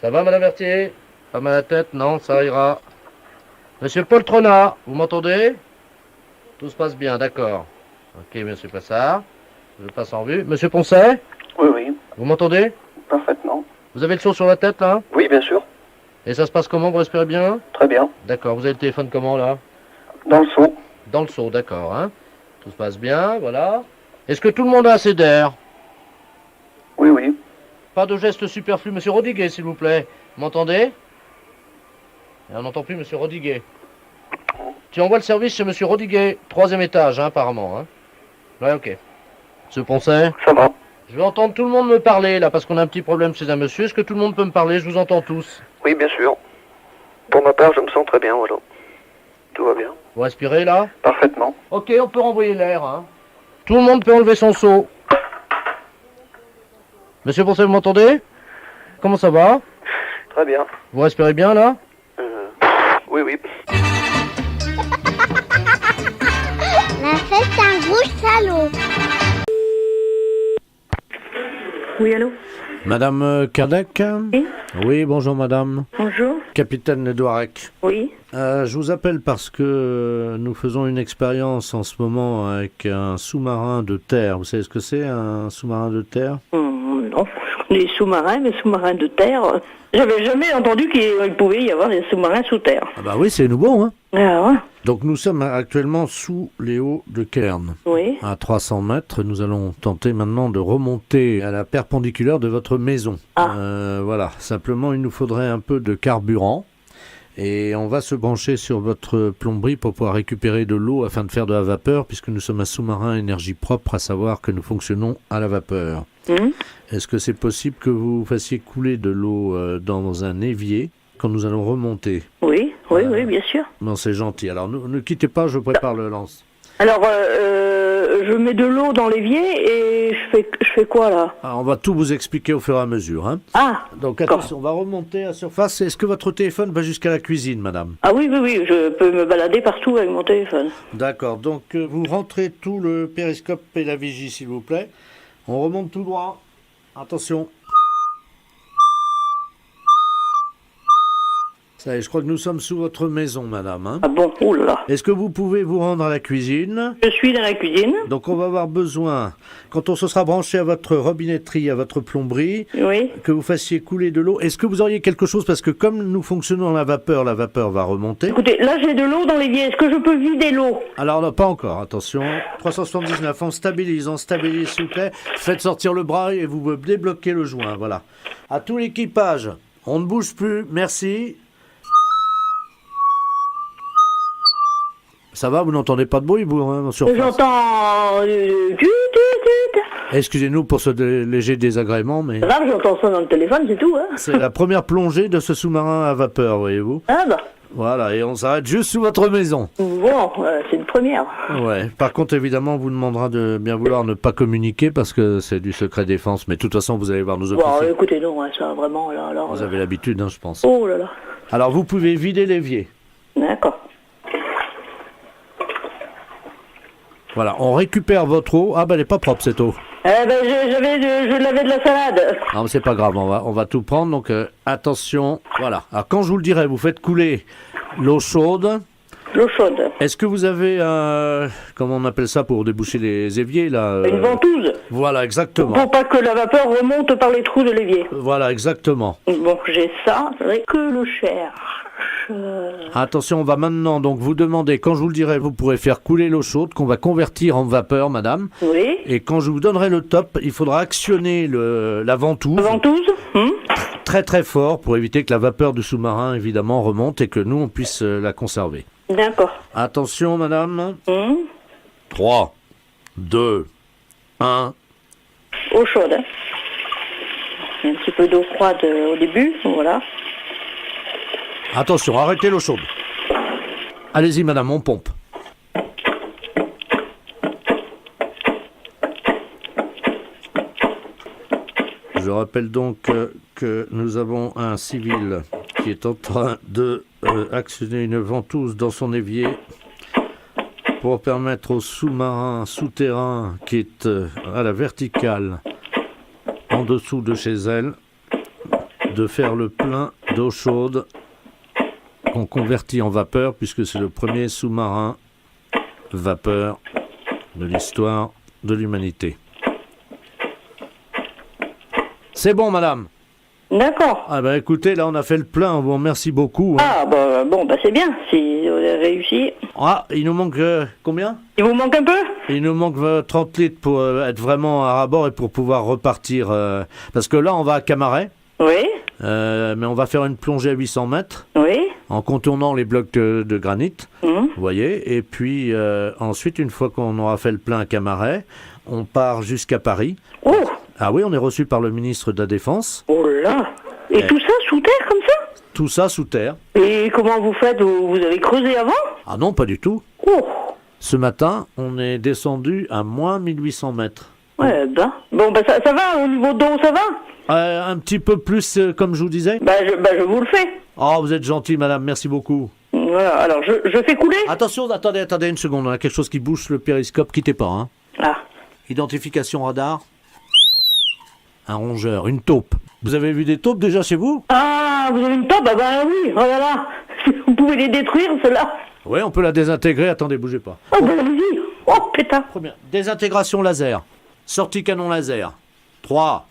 Ça va, madame Berthier? Pas mal à la tête? Non, ça ira. Monsieur Poltrona, vous m'entendez? Tout se passe bien, d'accord. Ok, monsieur Passard. Je passe en vue. Monsieur Poncet? Oui, oui. Vous m'entendez? Parfaitement. Vous avez le seau sur la tête, là? Oui, bien sûr. Et ça se passe comment? Vous respirez bien? Très bien. D'accord. Vous avez le téléphone comment, là? Dans le seau. Dans le seau, d'accord. Hein. Tout se passe bien, voilà. Est-ce que tout le monde a assez d'air? Oui, oui. Pas de geste superflu. Monsieur Rodiguet, s'il vous plaît. Vous m'entendez? Et on n'entend plus monsieur Rodiguet. Tu envoies le service chez monsieur Rodiguet. 3e étage, hein, apparemment. Hein. Ouais, ok. Monsieur Poncet? Ça va. Je vais entendre tout le monde me parler, là, parce qu'on a un petit problème chez un monsieur. Est-ce que tout le monde peut me parler? Je vous entends tous. Oui, bien sûr. Pour ma part, je me sens très bien, voilà. Tout va bien. Vous respirez, là? Parfaitement. Ok, on peut renvoyer l'air, hein. Tout le monde peut enlever son seau. Monsieur Poncet, vous m'entendez? Comment ça va? Très bien. Vous respirez bien, là? Oui, oui. La fête, c'est un gros salaud. Oui, allô? Madame Kardec? Oui. Oui, bonjour madame. Bonjour. Capitaine Douarec. Oui. Je vous appelle parce que nous faisons une expérience en ce moment avec un sous-marin de terre. Vous savez ce que c'est, un sous-marin de terre? Non, je connais les sous-marins, mais sous-marins de terre... J'avais jamais entendu qu'il pouvait y avoir des sous-marins sous terre. Ah bah oui, c'est nouveau, hein. Ah ouais. Donc nous sommes actuellement sous les hauts de Cairn. Oui. À 300 mètres, nous allons tenter maintenant de remonter à la perpendiculaire de votre maison. Ah. Voilà, simplement il nous faudrait un peu de carburant. Et on va se brancher sur votre plomberie pour pouvoir récupérer de l'eau afin de faire de la vapeur, puisque nous sommes un sous-marin énergie propre, à savoir que nous fonctionnons à la vapeur. Est-ce que c'est possible que vous fassiez couler de l'eau dans un évier quand nous allons remonter? Oui, oui, bien sûr. Non, c'est gentil. Alors ne quittez pas, je prépare le lance. Alors, je mets de l'eau dans l'évier et je fais quoi là? Alors, on va tout vous expliquer au fur et à mesure. Hein. Ah. Donc attention, on va remonter à la surface. Est-ce que votre téléphone va jusqu'à la cuisine, madame? Ah oui, je peux me balader partout avec mon téléphone. D'accord, donc vous rentrez tout le périscope et la vigie, s'il vous plaît. On remonte tout droit. Attention. Ça y est, je crois que nous sommes sous votre maison, madame. Hein. Ah bon, oulala. Est-ce que vous pouvez vous rendre à la cuisine? Je suis dans la cuisine. Donc on va avoir besoin, quand on se sera branché à votre robinetterie, à votre plomberie, oui, que vous fassiez couler de l'eau. Est-ce que vous auriez quelque chose, parce que comme nous fonctionnons à la vapeur va remonter. Écoutez, là j'ai de l'eau dans l'évier. Est-ce que je peux vider l'eau? Alors non, pas encore, attention. 379, on stabilise, s'il vous plaît. Faites sortir le bras et vous débloquez le joint, voilà. À tout l'équipage, on ne bouge plus, merci. Ça va, vous n'entendez pas de bruit, vous, hein, en surface? J'entends... Excusez-nous pour ce léger désagrément, mais... Là, j'entends ça dans le téléphone, c'est tout, hein. C'est la première plongée de ce sous-marin à vapeur, voyez-vous. Ah bah. Voilà, et on s'arrête juste sous votre maison. Bon, c'est une première. Ouais, par contre, évidemment, on vous demandera de bien vouloir ne pas communiquer, parce que c'est du secret défense, mais de toute façon, vous allez voir nos officiers. Bon, écoutez, non, ça, vraiment, là, alors... Vous avez l'habitude, hein, je pense. Oh là là. Alors, vous pouvez vider l'évier. D'accord. Voilà, on récupère votre eau. Ah ben elle est pas propre cette eau. Eh ben je l'avais de la salade. Non mais c'est pas grave, on va tout prendre, donc attention. Voilà, alors quand je vous le dirai, vous faites couler l'eau chaude l'eau chaude. Est-ce que vous avez, comment on appelle ça pour déboucher les éviers, là Une ventouse. Voilà, exactement. Pour pas que la vapeur remonte par les trous de l'évier. Voilà, exactement. Bon, j'ai ça, c'est vrai que le cherche. Attention, on va maintenant donc vous demander, quand je vous le dirai, vous pourrez faire couler l'eau chaude qu'on va convertir en vapeur, madame. Oui. Et quand je vous donnerai le top, il faudra actionner la ventouse. La ventouse Très très fort pour éviter que la vapeur du sous-marin, évidemment, remonte et que nous, on puisse la conserver. D'accord. Attention, madame. 3, 2, 1. Eau chaude. Hein. Il y a un petit peu d'eau froide au début, voilà. Attention, arrêtez l'eau chaude. Allez-y, madame, on pompe. Je rappelle donc que nous avons un civil qui est en train de actionner une ventouse dans son évier pour permettre au sous-marin souterrain qui est à la verticale en dessous de chez elle de faire le plein d'eau chaude qu'on convertit en vapeur, puisque c'est le premier sous-marin vapeur de l'histoire de l'humanité. C'est bon, madame. D'accord. Ah ben écoutez, là on a fait le plein, bon merci beaucoup. Hein. Ah bah bon, bah c'est bien, si vous avez réussi. Ah, il nous manque combien? Il vous manque un peu? Il nous manque 30 litres pour être vraiment à rabord et pour pouvoir repartir. Parce que là on va à Camaret. Oui. Mais on va faire une plongée à 800 mètres. Oui. En contournant les blocs de granit, vous voyez. Et puis ensuite, une fois qu'on aura fait le plein à Camaret, on part jusqu'à Paris. Oh. Ah oui, on est reçu par le ministre de la Défense. Oh là. Et tout ça sous terre comme ça? Tout ça sous terre. Et comment vous faites? Vous avez creusé avant? Ah non, pas du tout. Oh. Ce matin, on est descendu à moins 1800 mètres. Ouais, ben. Bon, bah ça va, au niveau d'eau, ça va? Un petit peu plus, comme je vous disais. Je vous le fais. Oh, vous êtes gentil, madame, merci beaucoup. Voilà, alors je fais couler. Attention, attendez une seconde, on a quelque chose qui bouge le périscope, quittez pas. Hein. Ah. Identification radar. Un rongeur, une taupe. Vous avez vu des taupes déjà chez vous? Ah, vous avez une taupe? Ah bah oui, oh là là. Vous pouvez les détruire, ceux-là? Oui, on peut la désintégrer, attendez, bougez pas. Oh, bah allez-y. Oh, pétard. Première, désintégration laser. Sortie canon laser. 3,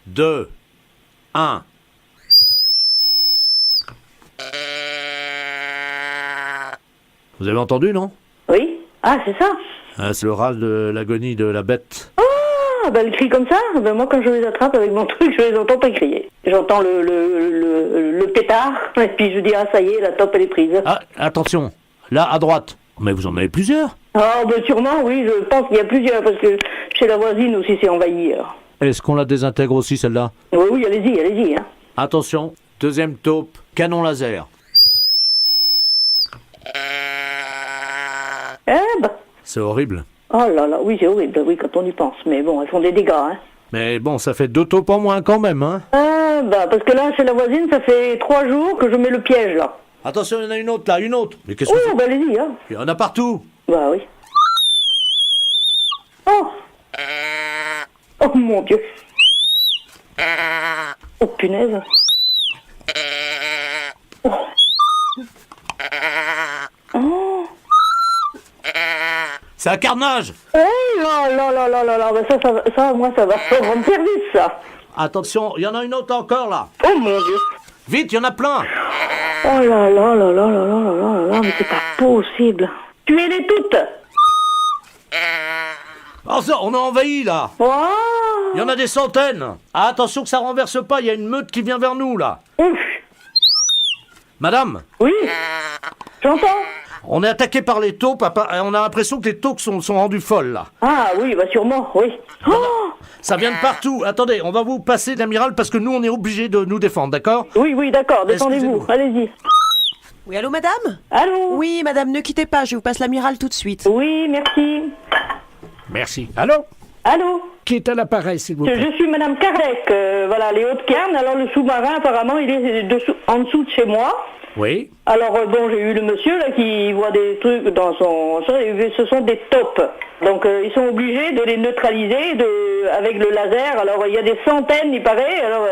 2, 1. Vous avez entendu, non? Oui. Ah, c'est ça. C'est le râle de l'agonie de la bête. Ah, bah, les cris comme ça, bah, moi, quand je les attrape avec mon truc, je les entends pas crier. J'entends le pétard, et puis je dis, ah, ça y est, la taupe, elle est prise. Ah, attention, là, à droite. Mais vous en avez plusieurs? Ah, bah, sûrement, oui, je pense qu'il y a plusieurs, parce que chez la voisine aussi, c'est envahi. Est-ce qu'on la désintègre aussi, celle-là? Oui, allez-y, hein. Attention, deuxième taupe, canon laser. Eh bah. C'est horrible. Oh là là, oui, c'est horrible, oui, quand on y pense. Mais bon, elles font des dégâts, hein. Mais bon, ça fait 2 taupes en moins quand même, hein. Ah, bah, parce que là, chez la voisine, ça fait 3 jours que je mets le piège, là. Attention, il y en a une autre, là, une autre. Mais qu'est-ce que c'est? Oh, bah, allez-y, hein. Il y en a partout. Bah oui. Oh. Oh, mon Dieu. Oh, punaise. Oh. Oh. C'est un carnage. Oh là, bah ça, moi, ça va rendre service, ça. Attention, il y en a une autre encore, là. Oh, mon Dieu. Vite, il y en a plein. Oh là, mais c'est pas possible. Tuez-les toutes. Oh, ça, on a envahi, là. Wow. Il y en a des centaines. Ah, attention que ça renverse pas, il y a une meute qui vient vers nous, là. Ouf. Madame? Oui. J'entends. On est attaqué par les taupes, on a l'impression que les taupes sont rendues folles, là. Ah oui, bah sûrement, oui. Oh. Ça vient de partout. Attendez, on va vous passer l'amiral parce que nous, on est obligés de nous défendre, d'accord? Oui, d'accord, défendez-vous, allez-y. Oui, allô, madame? Allô? Oui, madame, ne quittez pas, je vous passe l'amiral tout de suite. Oui, merci. Merci. Allô? Allô? Qui est à l'appareil, s'il vous plaît? Je suis madame Kardec, voilà, les Hautes-Cairns. Alors, le sous-marin, apparemment, il est en dessous de chez moi. Oui. Alors bon, j'ai eu le monsieur là qui voit des trucs dans son... Ce sont des taupes. Donc ils sont obligés de les neutraliser avec le laser. Alors il y a des centaines, il paraît, alors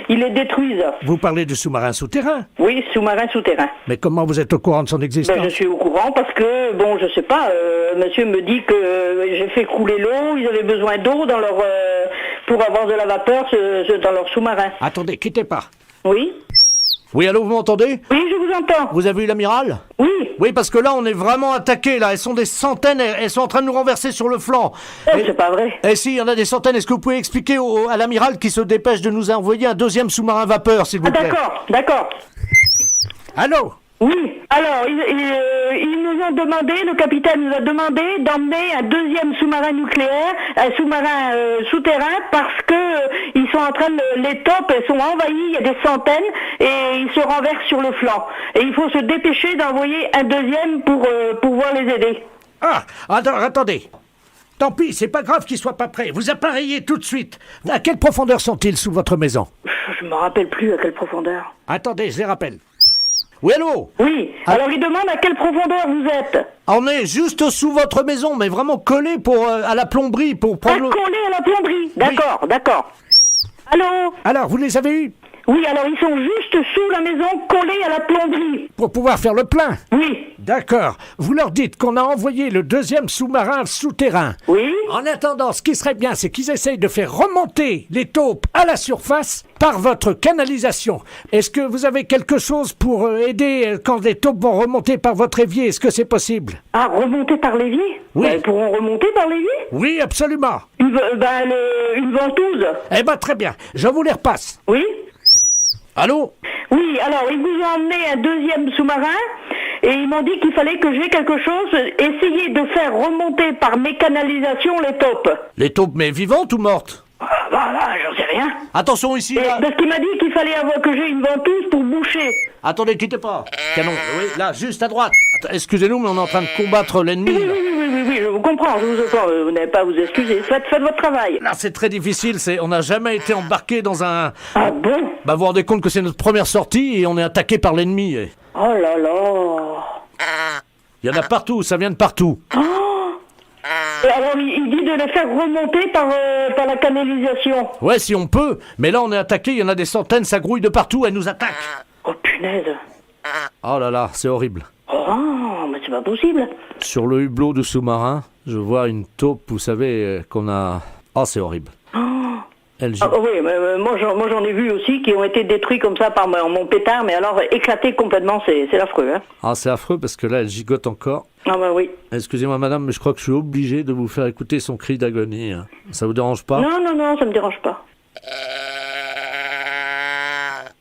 ils les détruisent. Vous parlez de sous-marin souterrain? Oui, sous-marin souterrain. Mais comment vous êtes au courant de son existence? Je suis au courant parce que, bon, je sais pas, monsieur me dit que j'ai fait couler l'eau, ils avaient besoin d'eau dans leur... pour avoir de la vapeur dans leur sous-marin. Attendez, quittez pas. Oui. Oui, allô, vous m'entendez? Oui, je vous entends. Vous avez eu l'amiral? Oui. Oui, parce que là, on est vraiment attaqués, là. Elles sont des centaines, elles sont en train de nous renverser sur le flanc. C'est pas vrai. Eh si, il y en a des centaines. Est-ce que vous pouvez expliquer à l'amiral qui se dépêche de nous envoyer un deuxième sous-marin vapeur, s'il vous plaît? D'accord. Allô? Oui, alors, ils nous ont demandé, le capitaine nous a demandé d'emmener un deuxième sous-marin nucléaire, un sous-marin souterrain, parce que ils sont en train de... Les taupes, elles sont envahies, il y a des centaines, et ils se renversent sur le flanc. Et il faut se dépêcher d'envoyer un deuxième pour pouvoir les aider. Ah, attendez. Tant pis, c'est pas grave qu'ils soient pas prêts. Vous appareillez tout de suite. À quelle profondeur sont-ils sous votre maison? Je me rappelle plus à quelle profondeur. Attendez, je les rappelle. Oui, allô? Oui, alors il demande à quelle profondeur vous êtes. On est juste sous votre maison, mais vraiment collé à la plomberie pour prendre collé à la plomberie, d'accord. Allô? Alors, vous les avez eus? Oui, alors ils sont juste sous la maison, collés à la plomberie. Pour pouvoir faire le plein? Oui. D'accord. Vous leur dites qu'on a envoyé le deuxième sous-marin souterrain. Oui. En attendant, ce qui serait bien, c'est qu'ils essayent de faire remonter les taupes à la surface par votre canalisation. Est-ce que vous avez quelque chose pour aider quand les taupes vont remonter par votre évier? Est-ce que c'est possible? Ah, remonter par l'évier? Oui. Ils pourront remonter par l'évier? Oui, absolument. Une ventouse? Eh ben, très bien. Je vous les repasse. Oui. Allô? Oui, alors ils vous ont emmené un deuxième sous-marin et ils m'ont dit qu'il fallait que j'ai quelque chose, essayer de faire remonter par mes canalisations les taupes. Les taupes, mais vivantes ou mortes? Ah, bah là, j'en sais rien. Attention ici, là. Parce qu'il m'a dit qu'il fallait que j'ai une ventouse pour boucher. Attendez, quittez pas. Canon, oui, là, juste à droite. Excusez-nous, mais on est en train de combattre l'ennemi. Oui, je vous comprends, je vous entends. Vous n'avez pas à vous excuser. Faites votre travail. Là, c'est très difficile. On n'a jamais été embarqué dans un... Ah bon? Bah, vous vous rendez compte que c'est notre première sortie et on est attaqué par l'ennemi. Oh là là. Il y en a partout, ça vient de partout. Alors, il dit de les faire remonter par la canalisation. Ouais, si on peut. Mais là, on est attaqué, il y en a des centaines, ça grouille de partout, elles nous attaquent. Oh, punaise. Oh là là, c'est horrible. Oh, mais c'est pas possible. Sur le hublot du sous-marin, je vois une taupe, vous savez, qu'on a... Oh, c'est horrible. Oui, mais moi j'en ai vu aussi qui ont été détruits comme ça par mon pétard, mais alors éclatés complètement, c'est affreux. Hein. Ah, c'est affreux parce que là, elle gigote encore. Ah bah oui. Excusez-moi madame, mais je crois que je suis obligé de vous faire écouter son cri d'agonie. Ça vous dérange pas? Non, ça me dérange pas.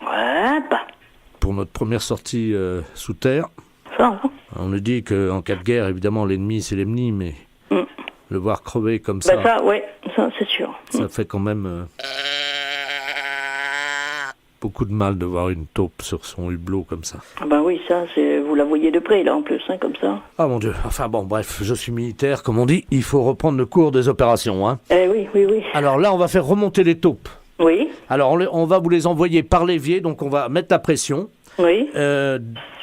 Ouais, bah. Pour notre première sortie sous terre, ça, on nous dit qu'en cas de guerre, évidemment, l'ennemi c'est l'ennemi, mais le voir crever comme ça... Bah ça, ouais, ça c'est sûr. Ça fait quand même beaucoup de mal de voir une taupe sur son hublot comme ça. Ah bah oui, ça, vous la voyez de près là en plus, hein, comme ça. Ah mon Dieu, enfin bon, bref, je suis militaire, comme on dit, il faut reprendre le cours des opérations, hein. Eh oui. Alors là, on va faire remonter les taupes. Oui. Alors on va vous les envoyer par l'évier, donc on va mettre la pression. Oui.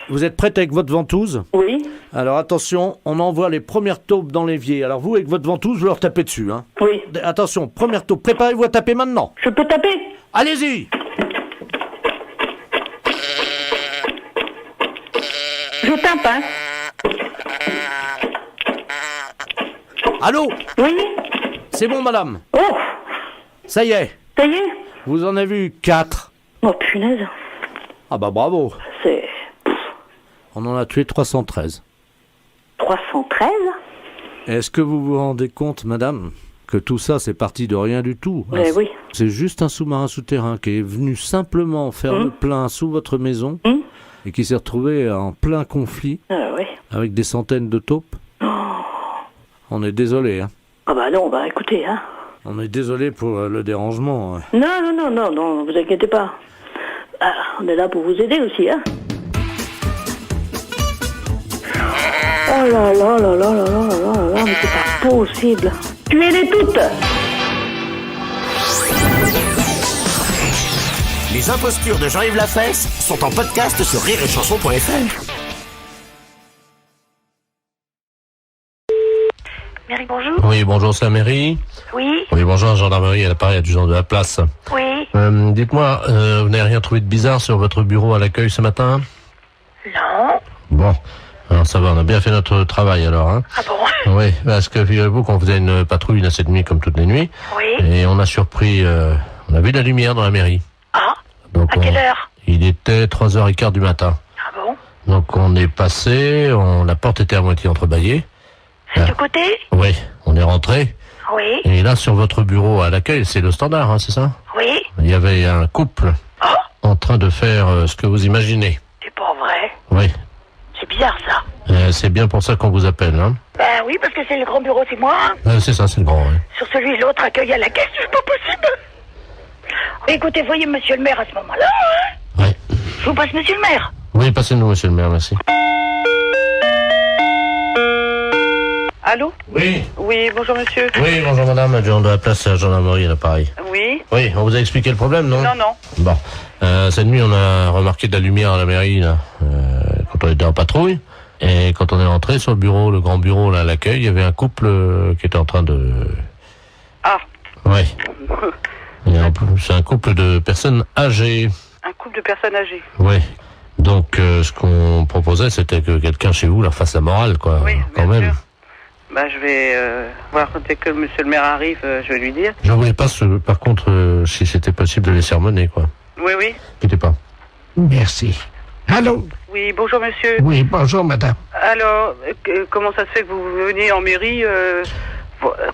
Vous êtes prête avec votre ventouse? Oui. Alors attention, on envoie les premières taupes dans l'évier. Alors vous, avec votre ventouse, vous leur tapez dessus, hein. Oui. Attention, première taupe, préparez-vous à taper maintenant. Je peux taper? Allez-y. Je tape, hein. Allô? Oui. C'est bon, madame. Oh. Ça y est. Ça y est? Vous en avez eu 4. Oh punaise. Ah bah bravo. C'est... On en a tué 313. 313? Est-ce que vous vous rendez compte, madame, que tout ça, c'est parti de rien du tout? Oui. C'est juste un sous-marin souterrain qui est venu simplement faire le plein sous votre maison et qui s'est retrouvé en plein conflit avec des centaines de taupes. Oh. On est désolé, hein. Ah bah non, bah écoutez, hein. On est désolé pour le dérangement. Non, vous inquiétez pas. Ah, on est là pour vous aider aussi, hein. Oh là, mais c'est pas possible. Tuez-les toutes. Les impostures de Jean-Yves Lafesse sont en podcast sur rireetchanson.fr. Mairie, bonjour. Oui, bonjour, c'est la mairie. Oui. Oui, bonjour, gendarmerie, à l'appareil adjudant de la place. Oui. Dites-moi, vous n'avez rien trouvé de bizarre sur votre bureau à l'accueil ce matin? Non. Bon, alors ça va, on a bien fait notre travail alors, hein. Ah bon? Oui, parce que figurez-vous qu'on faisait une patrouille là cette nuit comme toutes les nuits. Oui. Et on a surpris, on a vu de la lumière dans la mairie. Ah. Donc à quelle heure? Il était 3h15 du matin. Ah bon? Donc on est passé, la porte était à moitié entrebâillée. C'est du côté? Oui, on est rentré. Oui. Et là, sur votre bureau à l'accueil, c'est le standard, hein, c'est ça? Oui. Il y avait un couple en train de faire ce que vous imaginez. C'est pas vrai. Oui. C'est bizarre ça. C'est bien pour ça qu'on vous appelle, hein. Ben oui, parce que c'est le grand bureau, c'est moi. C'est ça, c'est le grand, oui. Sur celui l'autre accueil à la caisse, c'est pas possible. Écoutez, voyez monsieur le maire à ce moment-là, hein. Oui. Je vous passe monsieur le maire. Oui, passez-nous, monsieur le maire, merci. Allô? Oui. Oui, bonjour monsieur. Oui, bonjour madame, adjudant de la place à la gendarmerie à l'appareil. Oui. Oui, on vous a expliqué le problème, non? Non, non. Bon. Cette nuit, on a remarqué de la lumière à la mairie, là, quand on était en patrouille. Et quand on est rentré sur le bureau, le grand bureau, là, à l'accueil, il y avait un couple qui était en train de... Ah. Oui. C'est un couple de personnes âgées. Un couple de personnes âgées. Oui. Donc, ce qu'on proposait, c'était que quelqu'un chez vous leur fasse la morale, quoi. Oui, quand même. sûr. Bah, je vais voir dès que monsieur le maire arrive, je vais lui dire. Je voulais pas, par contre, si c'était possible de les sermonner, quoi. Oui, oui. N'inquiétez pas. Merci. Allô? Oui, bonjour monsieur. Oui, bonjour madame. Alors, comment ça se fait que vous venez en mairie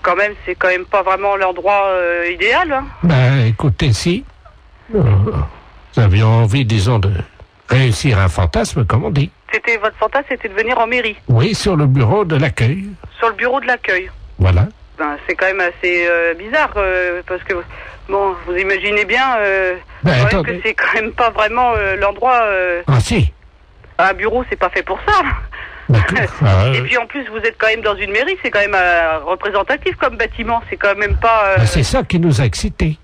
quand même, c'est quand même pas vraiment l'endroit idéal, hein? Ben, écoutez, si nous avions envie, disons, de réussir un fantasme, comme on dit. C'était votre fantasme, c'était de venir en mairie? Oui, sur le bureau de l'accueil. Sur le bureau de l'accueil? Voilà. Ben, c'est quand même assez bizarre, parce que, bon, vous imaginez bien que c'est quand même pas vraiment l'endroit... Ah si. Un bureau, c'est pas fait pour ça. Et puis en plus, vous êtes quand même dans une mairie, c'est quand même représentatif comme bâtiment, c'est quand même pas... C'est ça qui nous a excités.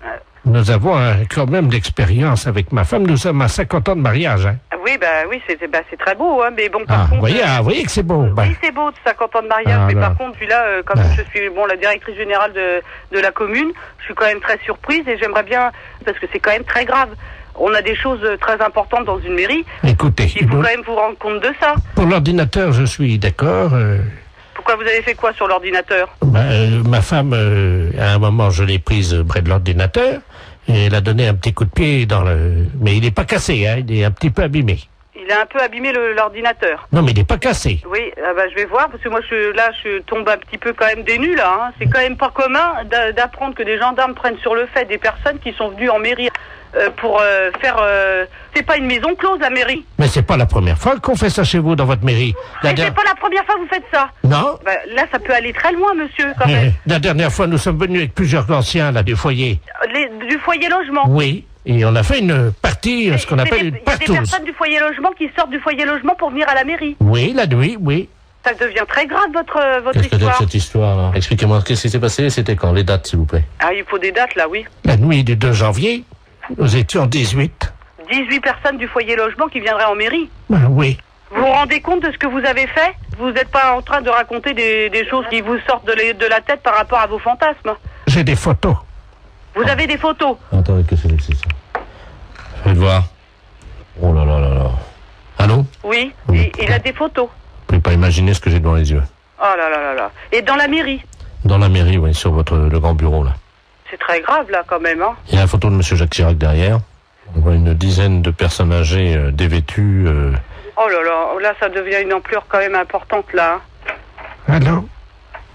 Nous avons quand même d'expérience avec ma femme, nous sommes à 50 ans de mariage. Hein. Oui, oui, c'est très beau, hein, mais bon, par contre... Vous voyez que c'est beau. Oui, c'est beau, 50 ans de mariage, mais par contre, puis là, comme je suis la directrice générale de la commune, je suis quand même très surprise et j'aimerais bien, parce que c'est quand même très grave. On a des choses très importantes dans une mairie. Écoutez, il faut quand même vous rendre compte de ça. Pour l'ordinateur, je suis d'accord. Pourquoi vous avez fait quoi sur l'ordinateur? Ma femme, à un moment, je l'ai prise près de l'ordinateur et elle a donné un petit coup de pied dans le... Mais il n'est pas cassé, hein, il est un petit peu abîmé. Il a un peu abîmé l'ordinateur. Non, mais il n'est pas cassé. Oui, je vais voir, parce que moi, je tombe un petit peu quand même des nues, là. Hein. C'est quand même pas commun d'apprendre que des gendarmes prennent sur le fait des personnes qui sont venues en mairie pour faire... C'est pas une maison close, la mairie. Mais c'est pas la première fois qu'on fait ça chez vous, dans votre mairie. Mais c'est pas la première fois que vous faites ça. Non. Là, ça peut aller très loin, monsieur, quand même. La dernière fois, nous sommes venus avec plusieurs anciens, là, du foyer. Du foyer logement. Oui. Et on a fait une partie, ce qu'on appelle une partouze. Il y a des personnes du foyer logement qui sortent du foyer logement pour venir à la mairie. Oui, la nuit, oui. Ça devient très grave, votre Qu'est-ce que c'est histoire. cette histoire, là? Expliquez-moi, qu'est-ce qui s'est passé? C'était quand? Les dates, s'il vous plaît. Ah, il faut des dates, là, oui. La nuit du 2 janvier, nous étions 18. 18 personnes du foyer logement qui viendraient en mairie? Oui. Vous vous rendez compte de ce que vous avez fait? Vous n'êtes pas en train de raconter des choses qui vous sortent de la tête par rapport à vos fantasmes? J'ai des photos. Vous avez des photos? Attendez, qu'est-ce que c'est ça? Faites voir. Oh là là là là. Allô? Oui, il a des photos. Vous pouvez pas imaginer ce que j'ai devant les yeux. Oh là là là là. Et dans la mairie? Dans la mairie, oui, sur le grand bureau, là. C'est très grave, là, quand même, hein? Il y a la photo de monsieur Jacques Chirac derrière. On voit une dizaine de personnes âgées dévêtues. Oh là là, là, ça devient une ampleur quand même importante, là. Allô?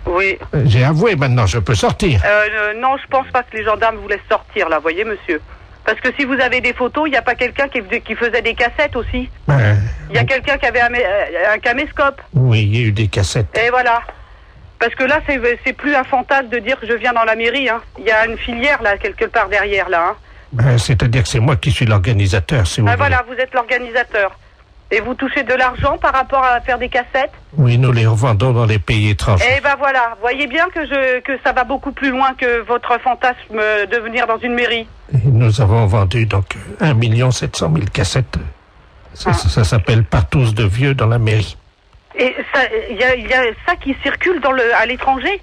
Oui. J'ai avoué, maintenant, je peux sortir. Non, je pense pas que les gendarmes vous laissent sortir, là, voyez, monsieur. Parce que si vous avez des photos, il n'y a pas quelqu'un qui faisait des cassettes aussi? Il y a quelqu'un qui avait un caméscope. Oui, il y a eu des cassettes. Et voilà. Parce que là, c'est plus un fantasme de dire que je viens dans la mairie, hein. Il y a une filière, là, quelque part derrière, là, hein. C'est-à-dire que c'est moi qui suis l'organisateur, si vous voulez. Voilà, vous êtes l'organisateur. Et vous touchez de l'argent par rapport à faire des cassettes? Oui, nous les revendons dans les pays étrangers. Eh ben voilà, voyez bien que ça va beaucoup plus loin que votre fantasme de venir dans une mairie. Et nous avons vendu donc 1 700 000 cassettes. Ça s'appelle Partous de vieux dans la mairie. Et il y a ça qui circule à l'étranger?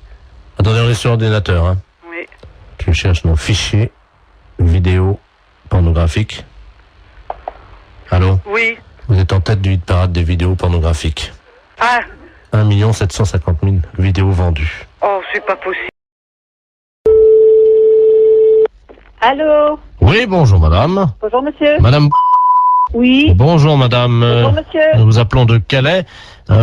Attendez, on est sur ordinateur, hein. Oui. Tu cherches nos fichiers vidéo pornographiques. Allô? Oui. Vous êtes en tête du hit parade des vidéos pornographiques. Ah. 1 750 000 vidéos vendues. Oh, c'est pas possible. Allô? Oui, bonjour madame. Bonjour monsieur. Madame. Oui. Bonjour madame. Bonjour monsieur. Nous vous appelons de Calais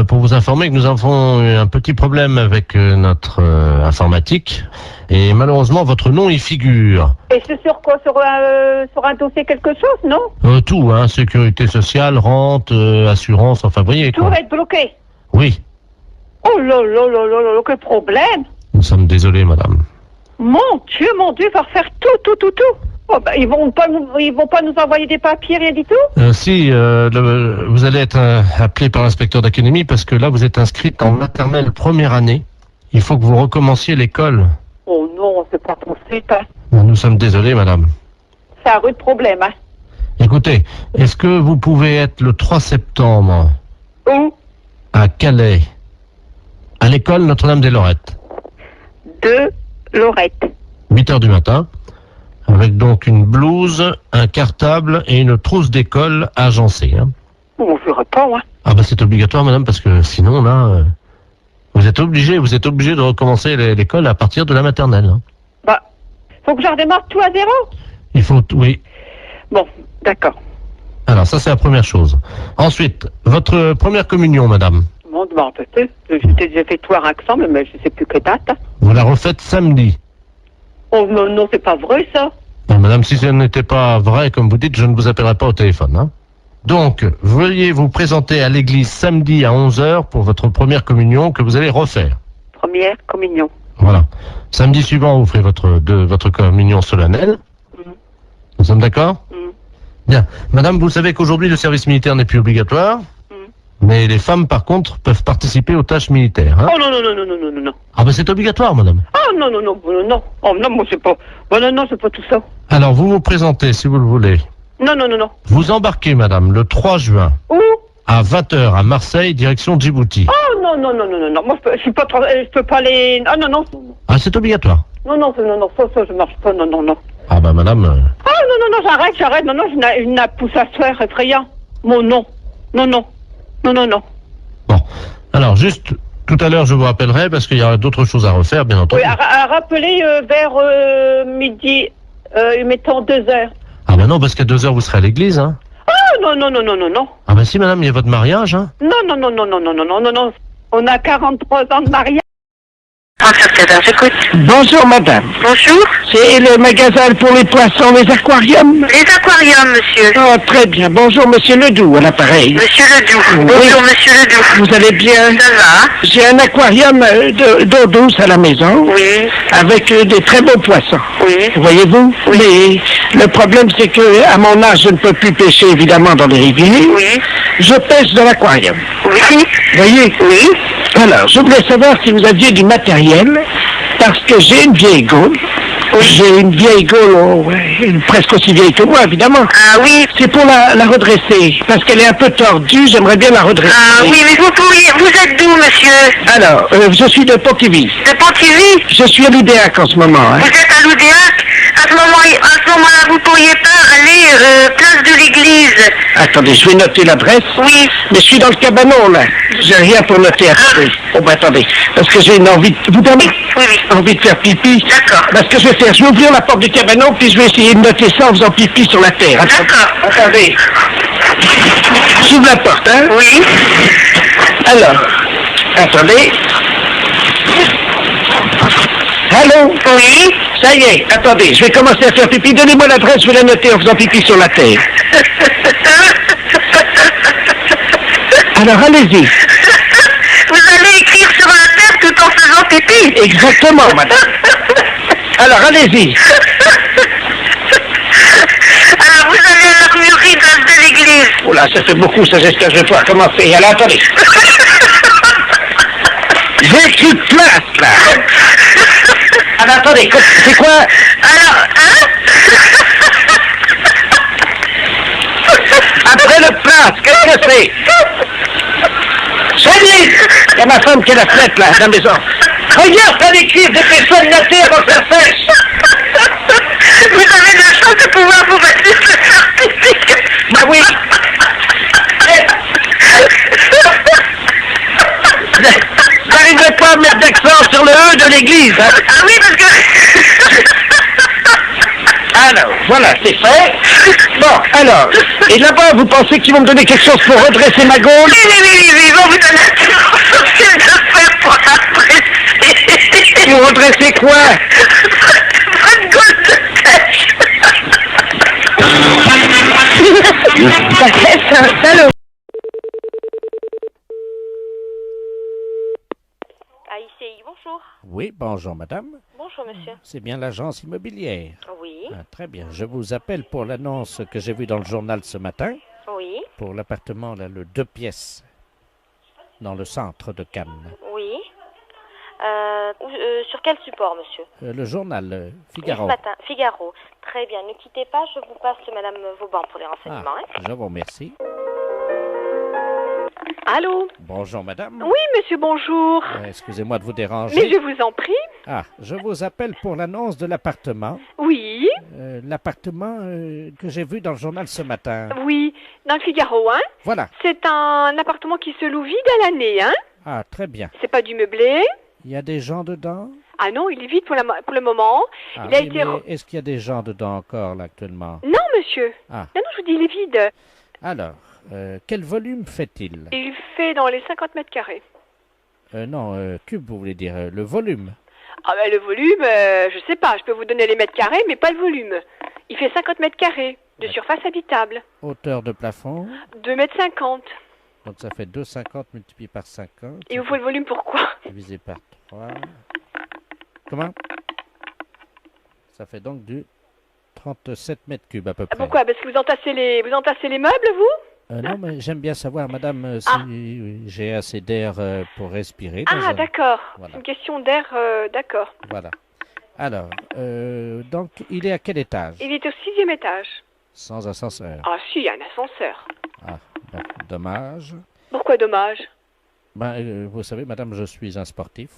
pour vous informer que nous avons eu un petit problème avec notre informatique et malheureusement votre nom y figure. Et c'est sur quoi? Sur un dossier quelque chose, non? Tout, hein, sécurité sociale, rente, assurance, enfin voyez Tout quoi. va être bloqué. Oui, Oh là là là là là, quel problème! nous sommes désolés madame. Mon Dieu, il va refaire tout. Oh, bah, ils vont pas nous envoyer des papiers, rien du tout? Si, vous allez être appelé par l'inspecteur d'académie parce que là vous êtes inscrite en maternelle première année. Il faut que vous recommenciez l'école. Oh non, c'est pas possible, hein. Nous sommes désolés madame. C'est un rude problème, hein. Écoutez, est-ce que vous pouvez être le 3 septembre Où? à Calais, à l'école Notre-Dame-des-Lorettes? De Lorette. 8h du matin, avec donc une blouse, un cartable et une trousse d'école agencée. Hein. Bon, je réponds, hein. Ah bah c'est obligatoire madame, parce que sinon là, vous êtes obligé de recommencer l'école à partir de la maternelle. Hein. Bah, faut que je redémarre tout à zéro? Il faut, oui. Bon, d'accord. Alors ça c'est la première chose. Ensuite, votre première communion madame, Bon, peut-être. J'ai déjà fait tout un ensemble, mais je sais plus que date. Hein. vous la refaites samedi. Oh non, c'est pas vrai, ça. Non, madame, si ce n'était pas vrai, comme vous dites, je ne vous appellerai pas au téléphone. Hein. Donc, veuillez vous présenter à l'église samedi à 11h pour votre première communion que vous allez refaire. Première communion. Voilà. Samedi suivant, vous ferez votre communion solennelle. Nous sommes d'accord? Bien. Madame, vous savez qu'aujourd'hui, le service militaire n'est plus obligatoire. Mais les femmes, par contre, peuvent participer aux tâches militaires. Hein. Oh non. Ah ben c'est obligatoire, madame. Oh non. Oh non, moi c'est pas... Oh non, c'est pas tout ça. Alors, vous vous présentez, si vous le voulez. Non. Vous embarquez, madame, le 3 juin. Où? À 20h à Marseille, direction Djibouti. Oh non. Moi, je suis pas... Je peux pas aller... Ah non. Ah, c'est obligatoire. Non, ça, je marche pas, non. Ah bah madame... Oh non, j'arrête. Non, je n'ai pousse à se faire effrayant. Mon non. Non. Bon, alors juste, tout à l'heure je vous rappellerai, parce qu'il y aura d'autres choses à refaire, bien entendu. Oui, à rappeler vers midi, mettons 2h. Ah bah non, parce qu'à 2h vous serez à l'église, hein. Oh non. Ah bah si madame, il y a votre mariage, hein. Non. On a 43 ans de mariage. Bonjour madame. Bonjour. C'est le magasin pour les poissons, les aquariums? Les aquariums, monsieur. Oh, très bien. Bonjour monsieur Ledoux à l'appareil. Monsieur Ledoux. Oui. Bonjour, monsieur Ledoux. Vous allez bien? Ça va? J'ai un aquarium d'eau douce à la maison. Oui. Avec des très beaux poissons. Oui. Voyez-vous? Oui. Mais le problème c'est que à mon âge je ne peux plus pêcher évidemment dans les rivières. Oui. Je pêche dans l'aquarium. Oui. Voyez? Oui. Alors, je voulais savoir si vous aviez du matériel, parce que j'ai une vieille gaule. J'ai une vieille gaule, presque aussi vieille que moi, évidemment. Ah oui. C'est pour la redresser, parce qu'elle est un peu tordue, j'aimerais bien la redresser. Ah oui, mais vous êtes d'où, monsieur? Alors, je suis de Pontivy. De Pontivy? Je suis à l'Oudéac en ce moment. Hein. Vous êtes à l'Oudéac? À ce moment-là, vous pourriez pas aller place de l'église. Attendez, je vais noter l'adresse. Oui. Mais je suis dans le cabanon, là. J'ai rien pour noter. Attendez. Oh, ben attendez. Parce que j'ai une envie de... Vous permettez? Oui. Envie de faire pipi. D'accord. Parce que je vais faire, je vais ouvrir la porte du cabanon, puis je vais essayer de noter ça en faisant pipi sur la terre. D'accord. Attendez. J'ouvre la porte, hein? Oui. Alors, attendez. Allô? Oui. Ça y est, attendez, je vais commencer à faire pipi. Donnez-moi l'adresse, je vais la noter en faisant pipi sur la terre. Alors, allez-y. Vous allez écrire sur la terre tout en faisant pipi? Exactement, madame. Alors, allez-y. Alors, vous avez l'armurerie de l'église. Oula, ça fait beaucoup, ça, j'espère que je vais pouvoir commencer. Alors, attendez. J'ai plus de place, là. Alors, attendez, c'est quoi? Alors, hein? Après le place, qu'est-ce que c'est? Salut! Il y a ma femme qui est la fenêtre, là, dans la maison. Regarde, t'as des cuivres, des personnes latées avant que ça sèche. Vous avez de la chance de pouvoir vous mettre le certificat. Bah oui. J'arriverai pas à mettre d'accent sur le E de l'église, hein. Ah oui, parce que... Alors, voilà, c'est fait. Bon, alors, et là-bas, vous pensez qu'ils vont me donner quelque chose pour redresser ma gaule? Oui, ils vont vous donner un social de faire pour apprécier. Pour redresser quoi? Votre gaule de pêche. La fesse, c'est un salaud. AICI, bonjour. Oui, bonjour madame. Bonjour monsieur. C'est bien l'agence immobilière. Oui. Ah, très bien. Je vous appelle pour l'annonce que j'ai vue dans le journal ce matin. Oui. Pour l'appartement, là, le 2 pièces, dans le centre de Cannes. Oui. Sur quel support, monsieur? Le journal Figaro. Ce matin, Figaro. Très bien, ne quittez pas, je vous passe madame Vauban pour les renseignements. hein. Je vous remercie. Allô? Bonjour madame. Oui, monsieur, bonjour. Excusez-moi de vous déranger. Mais je vous en prie. Ah, je vous appelle pour l'annonce de l'appartement. Oui. L'appartement que j'ai vu dans le journal ce matin. Oui, dans le Figaro, hein? Voilà. C'est un appartement qui se loue vide à l'année, hein? Ah, très bien. C'est pas du meublé. Il y a des gens dedans? Ah non, il est vide pour le moment. Ah, il a oui, été... mais est-ce qu'il y a des gens dedans encore, là, actuellement? Non, monsieur. Ah. Non, je vous dis, il est vide. Alors, quel volume fait-il? Il fait dans les 50 mètres carrés. Non, cube, vous voulez dire, le volume. Ah ben le volume, je sais pas, je peux vous donner les mètres carrés, mais pas le volume. Il fait 50 mètres carrés de surface habitable. Hauteur de plafond? 2,50 mètres. Donc ça fait 2,50 multiplié par 50. Et vous faut le volume pourquoi? Divisé par 3. Comment? Ça fait donc du 37 mètres cubes à peu près. Pourquoi? Parce que vous entassez les meubles, vous? Non, mais j'aime bien savoir, madame, si j'ai assez d'air pour respirer. Ah, d'accord. Voilà. C'est une question d'air, d'accord. Voilà. Alors, donc, il est à quel étage? Il est au 6e étage. Sans ascenseur. Ah si, il y a un ascenseur. Ah, ben, dommage. Pourquoi dommage? Ben, vous savez, madame, je suis un sportif.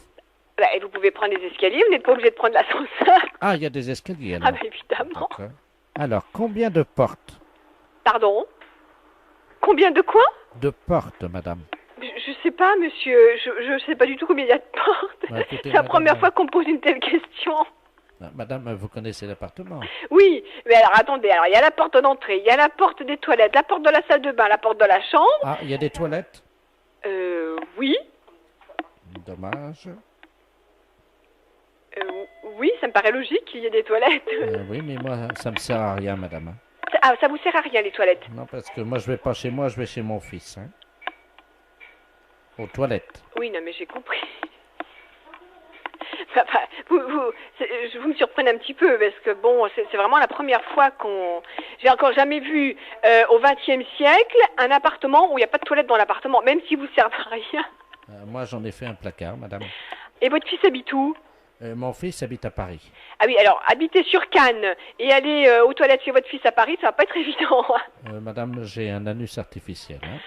Ben, vous pouvez prendre les escaliers, vous n'êtes pas obligé de prendre l'ascenseur. Ah, il y a des escaliers, alors. Ah ben évidemment. D'accord. Alors, combien de portes? Pardon? Combien de quoi? De portes, madame. Je sais pas, monsieur. Je sais pas du tout combien il y a de portes. Bah, écoutez, c'est la madame, première fois qu'on me pose une telle question. Madame, vous connaissez l'appartement? Oui, mais alors attendez, alors il y a la porte d'entrée, il y a la porte des toilettes, la porte de la salle de bain, la porte de la chambre. Ah, il y a des toilettes? Oui. Dommage. Oui, ça me paraît logique qu'il y ait des toilettes. Oui, mais moi, ça me sert à rien, madame. Ah, ça vous sert à rien, les toilettes? Non, parce que moi, je vais pas chez moi, je vais chez mon fils. Hein. Aux toilettes. Oui, non, mais j'ai compris. Enfin, vous me surprenez un petit peu, parce que bon, c'est vraiment la première fois qu'on... J'ai encore jamais vu, au XXe siècle, un appartement où il n'y a pas de toilette dans l'appartement, même si vous servez à rien. Moi, j'en ai fait un placard, madame. Et votre fils habite où? Mon fils habite à Paris. Ah oui, alors, habiter sur Cannes et aller aux toilettes chez votre fils à Paris, ça va pas être évident. Madame, j'ai un anus artificiel. Hein.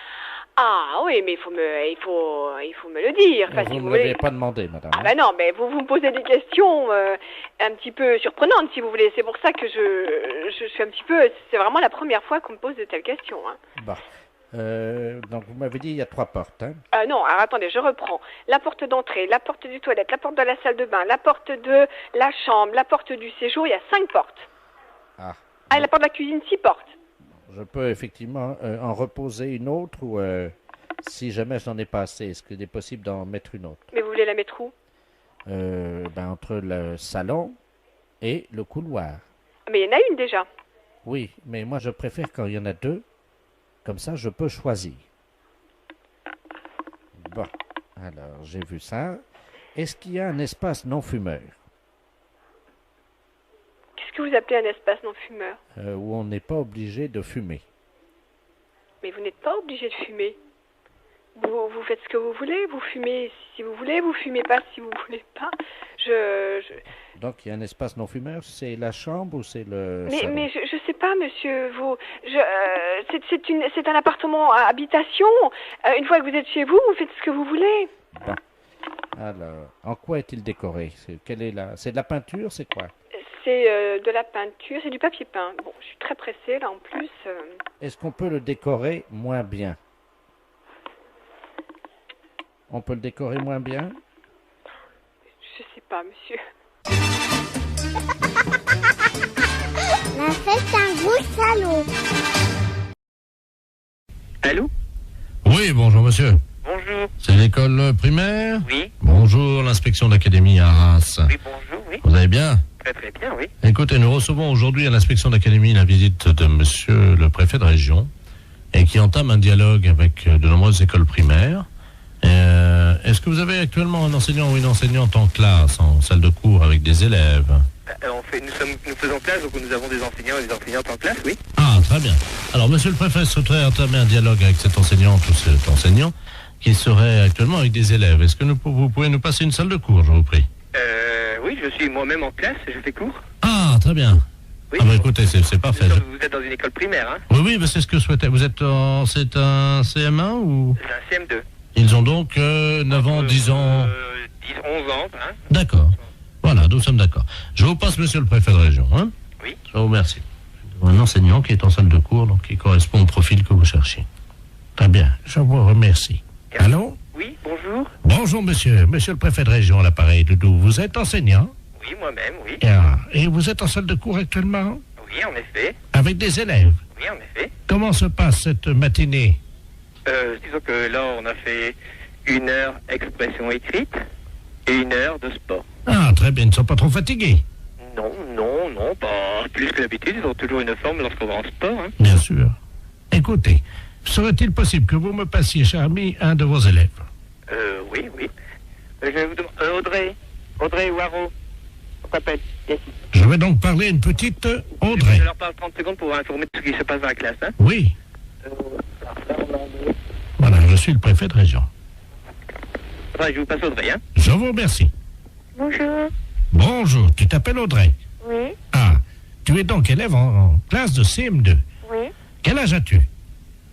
Ah oui, mais il faut me le dire. Enfin, vous si ne vous l'avez voulez. pas demandé, madame. Ah ben non, mais vous me posez des questions un petit peu surprenantes, si vous voulez. C'est pour ça que je suis un petit peu... C'est vraiment la première fois qu'on me pose de telles questions. Hein. Bah. Donc vous m'avez dit il y a 3 portes. Hein. Non, alors attendez, je reprends. La porte d'entrée, la porte du toilette, la porte de la salle de bain, la porte de la chambre, la porte du séjour, il y a 5 portes. Ah. Ah, et la porte de la cuisine, 6 portes. Je peux effectivement en reposer une autre ou si jamais je n'en ai pas assez, est-ce qu'il est possible d'en mettre une autre? Mais vous voulez la mettre où? Entre le salon et le couloir. Mais il y en a une déjà. Oui, mais moi je préfère quand il y en a 2. Comme ça, je peux choisir. Bon, alors, j'ai vu ça. Est-ce qu'il y a un espace non-fumeur? Qu'est-ce que vous appelez un espace non-fumeur? Où on n'est pas obligé de fumer. Mais vous n'êtes pas obligé de fumer. Vous faites ce que vous voulez, vous fumez si vous voulez, vous fumez pas si vous voulez pas. Donc il y a un espace non fumeur, c'est la chambre ou c'est le salon? Mais je sais pas, monsieur. C'est un appartement à habitation. Une fois que vous êtes chez vous, vous faites ce que vous voulez. Bon. Alors, en quoi est-il décoré? C'est de la peinture, c'est quoi? C'est de la peinture, c'est du papier peint. Bon, je suis très pressée là en plus. Est-ce qu'on peut le décorer moins bien? On peut le décorer moins bien? Je sais pas, monsieur. La fête un gros salaud. Allô? Oui, bonjour monsieur. Bonjour. C'est l'école primaire? Oui. Bonjour, l'inspection d'académie à Arras. Oui, bonjour, oui. Vous allez bien? Très très bien, oui. Écoutez, nous recevons aujourd'hui à l'inspection d'académie la visite de monsieur le préfet de région et qui entame un dialogue avec de nombreuses écoles primaires. Est-ce que vous avez actuellement un enseignant ou une enseignante en classe, en salle de cours avec des élèves? Nous faisons classe, donc nous avons des enseignants et des enseignantes en classe, oui. Ah, très bien. Alors, monsieur le préfet souhaiterait entamer un dialogue avec cette enseignante ou cet enseignant qui serait actuellement avec des élèves. Est-ce que vous pouvez nous passer une salle de cours, je vous prie? Oui, je suis moi-même en classe, je fais cours. Ah, très bien. Oui. Ah bah écoutez, c'est parfait. Vous êtes dans une école primaire, hein? Oui, bah, c'est ce que je souhaitais. C'est un CM1 ou? C'est un CM2. Ils ont donc 9 ans, 10 ans... 10, 11 ans, hein? D'accord. Voilà, nous sommes d'accord. Je vous passe monsieur le préfet de région, hein? Oui. Je vous remercie. Un enseignant qui est en salle de cours, donc qui correspond au profil que vous cherchez. Très bien, je vous remercie. Allô? Oui, bonjour. Bonjour monsieur, monsieur le préfet de région à l'appareil, Doudou. Vous êtes enseignant? Oui, moi-même, oui. Et vous êtes en salle de cours actuellement? Oui, en effet. Avec des élèves? Oui, en effet. Comment se passe cette matinée? Disons que là, on a fait 1 heure expression écrite et 1 heure de sport. Ah, très bien, ils ne sont pas trop fatigués? Non, pas plus que d'habitude. Ils ont toujours une forme lorsqu'on va en sport, hein. Bien sûr. Écoutez, serait-il possible que vous me passiez, cher ami, un de vos élèves? Oui. Je vais vous demander... Audrey Waro, on t'appelle. Yes. Je vais donc parler à une petite Audrey. Je leur parle 30 secondes pour informer de ce qui se passe dans la classe, hein. Oui. Voilà, je suis le préfet de région. Enfin, je vous passe Audrey, hein. Je vous remercie. Bonjour. Bonjour, tu t'appelles Audrey? Oui. Ah, tu es donc élève en classe de CM2. Oui. Quel âge as-tu?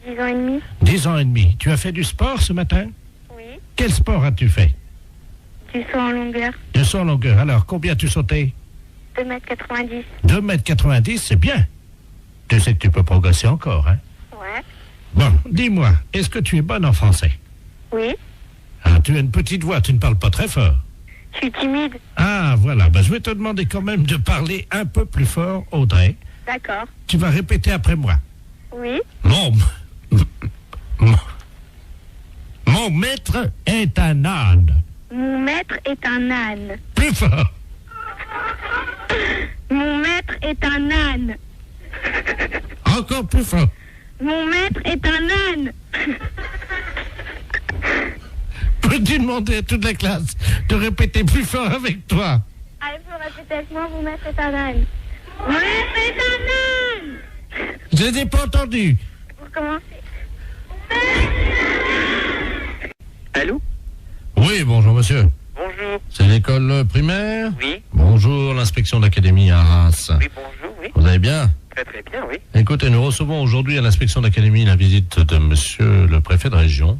10 ans et demi. 10 ans et demi. Tu as fait du sport ce matin? Oui. Quel sport as-tu fait? Du saut en longueur. Du saut en longueur. Alors, combien as-tu sauté? 2,90 m. 2,90 m, c'est bien. Tu sais que tu peux progresser encore, hein? Ouais. Bon, dis-moi, est-ce que tu es bonne en français? Oui. Ah, tu as une petite voix, tu ne parles pas très fort. Je suis timide. Ah, voilà. Ben, je vais te demander quand même de parler un peu plus fort, Audrey. D'accord. Tu vas répéter après moi. Oui. Mon maître est un âne. Mon maître est un âne. Plus fort. Mon maître est un âne. Encore plus fort. Mon maître est un âne. Peux-tu demander à toute la classe de répéter plus fort avec toi? Allez, vous répétez avec moi, mon maître est un âne. Mon maître est un âne. Je n'ai pas entendu. Vous commencez. Allô? Oui, bonjour monsieur. Bonjour. C'est l'école primaire? Oui. Bonjour, l'inspection d'académie à Arras. Oui, bonjour, oui. Vous allez bien? Très très bien, oui. Écoutez, nous recevons aujourd'hui à l'inspection d'académie la visite de monsieur le préfet de région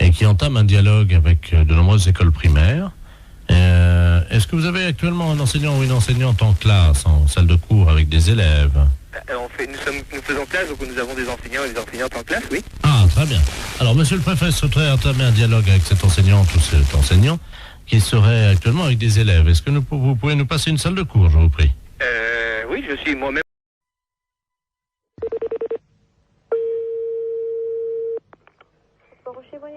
et qui entame un dialogue avec de nombreuses écoles primaires. Est-ce que vous avez actuellement un enseignant ou une enseignante en classe, en salle de cours avec des élèves? Nous faisons classe, donc nous avons des enseignants et des enseignantes en classe, oui. Ah, très bien. Alors, monsieur le préfet souhaiterait entamer un dialogue avec cette enseignante ou cet enseignant qui serait actuellement avec des élèves. Est-ce que vous pouvez nous passer une salle de cours, je vous prie? Oui, je suis moi-même.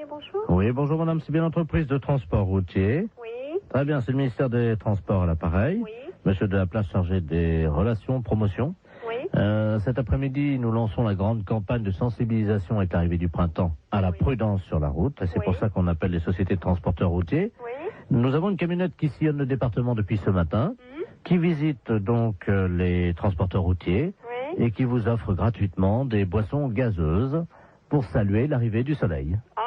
Bonjour. Oui, bonjour madame, c'est bien l'entreprise de transport routier. Oui. Très bien, c'est le ministère des Transports à l'appareil. Oui. Monsieur de la Place chargé des relations, promotion. Oui. Cet après-midi, nous lançons la grande campagne de sensibilisation avec l'arrivée du printemps à la prudence sur la route. Et c'est pour ça qu'on appelle les sociétés de transporteurs routiers. Oui. Nous avons une camionnette qui sillonne le département depuis ce matin, qui visite donc les transporteurs routiers et qui vous offre gratuitement des boissons gazeuses pour saluer l'arrivée du soleil. Ah,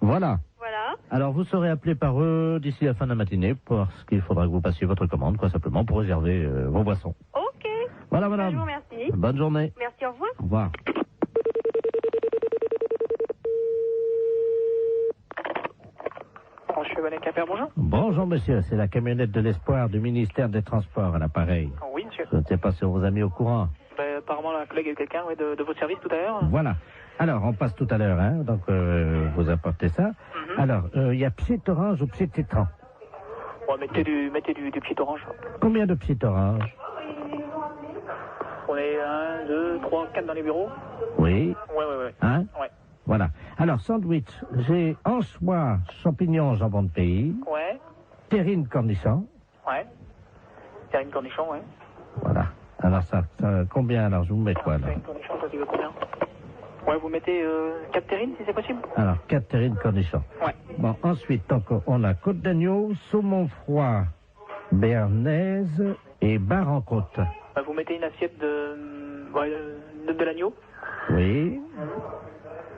Voilà. voilà. Alors, vous serez appelé par eux d'ici la fin de la matinée parce qu'il faudra que vous passiez votre commande, quoi, simplement, pour réserver vos boissons. Ok. Voilà, madame. Je vous remercie. Bonne journée. Merci, au revoir. Au revoir. Bonjour. Bonjour, monsieur. C'est la camionnette de l'espoir du ministère des Transports à l'appareil. Oui, monsieur. Je ne sais pas si on vous a mis au courant. Apparemment, la collègue est quelqu'un de votre service tout à l'heure. Voilà. Alors, on passe tout à l'heure, hein. Donc, vous apportez ça. Alors, il y a Psit Orange ou Psit Citron. Bon, mettez du petit orange. Combien de Psit Orange? On est 1, 2, 3, 4 dans les bureaux. Oui. Ouais. Hein? Ouais. Voilà. Alors, sandwich, j'ai anchois, champignons, jambon de pays, Ouais. terrine, cornichon. Ouais. Terrine cornichon, ouais. Voilà. Alors, ça combien? Alors, je vous mets quoi, là? Terrine cornichon, ça veut combien? Ouais, vous mettez 4 terrines, si c'est possible. Alors, 4 terrines, cornichons. Ouais. Bon, ensuite, donc, on a côte d'agneau, saumon froid, béarnaise et bar en côte. Vous mettez une assiette de l'agneau. Oui.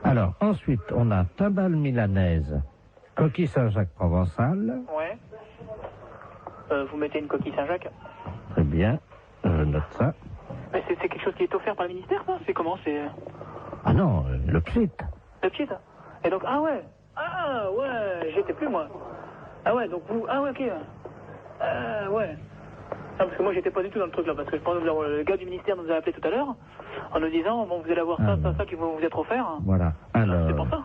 Alors, ensuite, on a tabale milanaise, coquille Saint-Jacques provençal. Ouais. Vous mettez une coquille Saint-Jacques. Très bien, je note ça. Mais c'est quelque chose qui est offert par le ministère, ça? C'est comment? C'est Ah non, le psit. le petit, ça. Et donc, ah ouais, j'y étais plus, moi. Ah ouais, donc vous, ah ouais, ok. Ouais. Non, parce que moi, j'étais pas du tout dans le truc, là, parce que je pense que le gars du ministère nous a appelé tout à l'heure, en nous disant, bon, vous allez avoir ça qui va vous être offert. Voilà. Alors, c'est pour ça.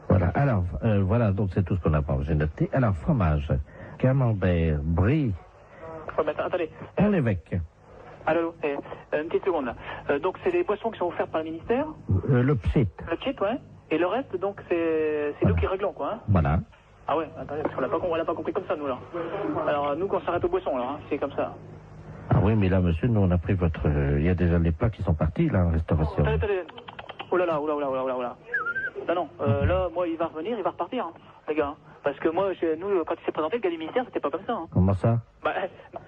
Voilà. Alors, voilà, donc c'est tout ce qu'on a pas. J'ai noté. Alors, fromage, camembert, brie. Ouais, mais attendez. On évêque. Allô, une petite seconde, là. Donc, c'est des boissons qui sont offertes par le ministère. Le psit. Le kit, ouais. Et le reste, donc, c'est nous qui réglons, quoi. Hein. Voilà. Ah ouais, attendez, parce qu'on l'a pas compris comme ça, nous, là. Alors, nous, qu'on s'arrête aux boissons, là, hein, c'est comme ça. Ah oui, mais là, monsieur, nous, on a pris votre... Il y a déjà les plats qui sont partis, là, en restauration. Attendez. Oh là là. Non, là, moi, il va revenir, il va repartir, hein, les gars. Hein. Parce que moi, nous, quand il s'est présenté, le gars du ministère, c'était pas comme ça. Hein. Comment ça?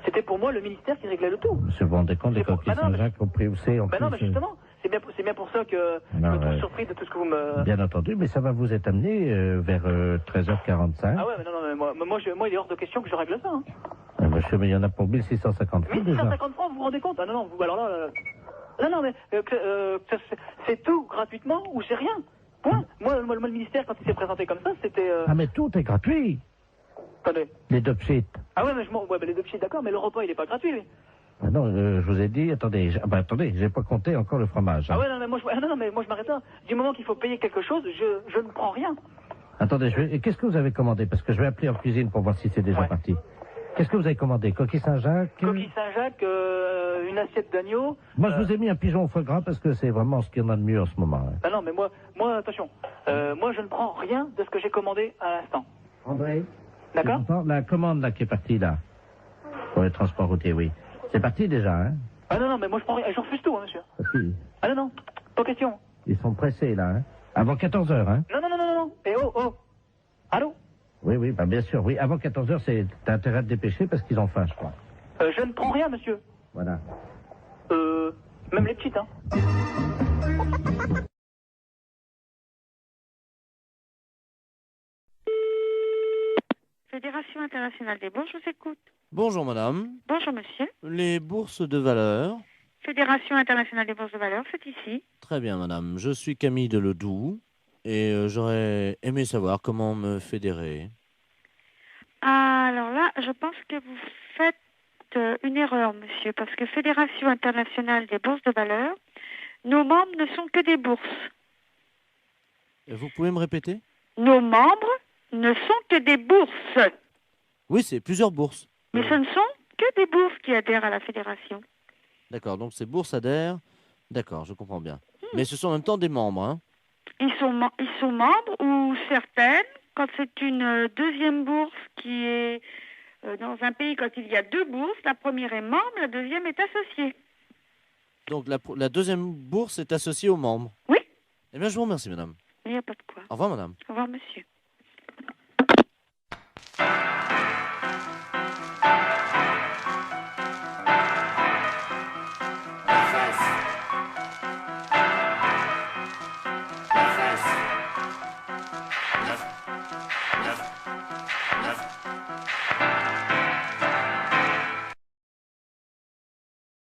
C'était pour moi le ministère qui réglait le tout. Monsieur, vous vous rendez compte des coquilles Saint-Jacques au prix où c'est en plus, non, mais justement, c'est bien pour ça que je me trouve surpris de tout ce que vous me... Bien entendu, mais ça va vous être amené vers 13h45. Ah ouais, mais non, mais moi, il est hors de question que je règle ça. Hein. Monsieur, mais il y en a pour 1650 francs déjà. 1650 francs, vous vous rendez compte? Ah non, vous, alors là... Non, mais c'est tout gratuitement ou c'est rien. Point. Moi, le ministère, quand il s'est présenté comme ça, c'était... Ah, mais tout est gratuit. Attendez. Les deux pchits. Ah ouais, mais les deux pchits, d'accord, mais le repas, il est pas gratuit, lui. Ah non, je vous ai dit, attendez, j'ai pas compté encore le fromage. Hein. Ah ouais, non, mais moi, je m'arrête là. Du moment qu'il faut payer quelque chose, je ne prends rien. Attendez, qu'est-ce que vous avez commandé? Parce que je vais appeler en cuisine pour voir si c'est déjà parti. Qu'est-ce que vous avez commandé? Coquille Saint-Jacques? Coquille Saint-Jacques, une assiette d'agneau. Moi, je vous ai mis un pigeon au foie gras parce que c'est vraiment ce qu'il y en a de mieux en ce moment. Hein. Ah non, mais moi, attention. Moi, je ne prends rien de ce que j'ai commandé à l'instant. André? D'accord? La commande, là, qui est partie, là. Pour le transport routier, oui. C'est parti déjà, hein? Ah non, mais moi, je prends rien. Je refuse tout, hein, monsieur. Parti. Ah non, pas question. Ils sont pressés, là, hein? Avant 14h, hein? Non. Et oh. Allô? Oui, bah bien sûr, oui. Avant 14h, t'as intérêt à te dépêcher parce qu'ils ont faim, je crois. Je ne prends rien, monsieur. Voilà. Même les petites, hein. Fédération internationale des bourses, je vous écoute. Bonjour, madame. Bonjour, monsieur. Les bourses de valeur. Fédération internationale des bourses de valeur, c'est ici. Très bien, madame. Je suis Camille de Ledoux et j'aurais aimé savoir comment me fédérer. Alors là, je pense que vous faites une erreur, monsieur, parce que Fédération internationale des bourses de valeur, nos membres ne sont que des bourses. Vous pouvez me répéter? Nos membres ne sont que des bourses. Oui, c'est plusieurs bourses. Mais ce ne sont que des bourses qui adhèrent à la fédération. D'accord, donc ces bourses adhèrent. D'accord, je comprends bien. Mais ce sont en même temps des membres, hein? Ils sont membres ou certaines, quand c'est une deuxième bourse qui est dans un pays, quand il y a deux bourses, la première est membre, la deuxième est associée. Donc la deuxième bourse est associée aux membres? Oui. Eh bien, je vous remercie, madame. Il n'y a pas de quoi. Au revoir, madame. Au revoir, monsieur.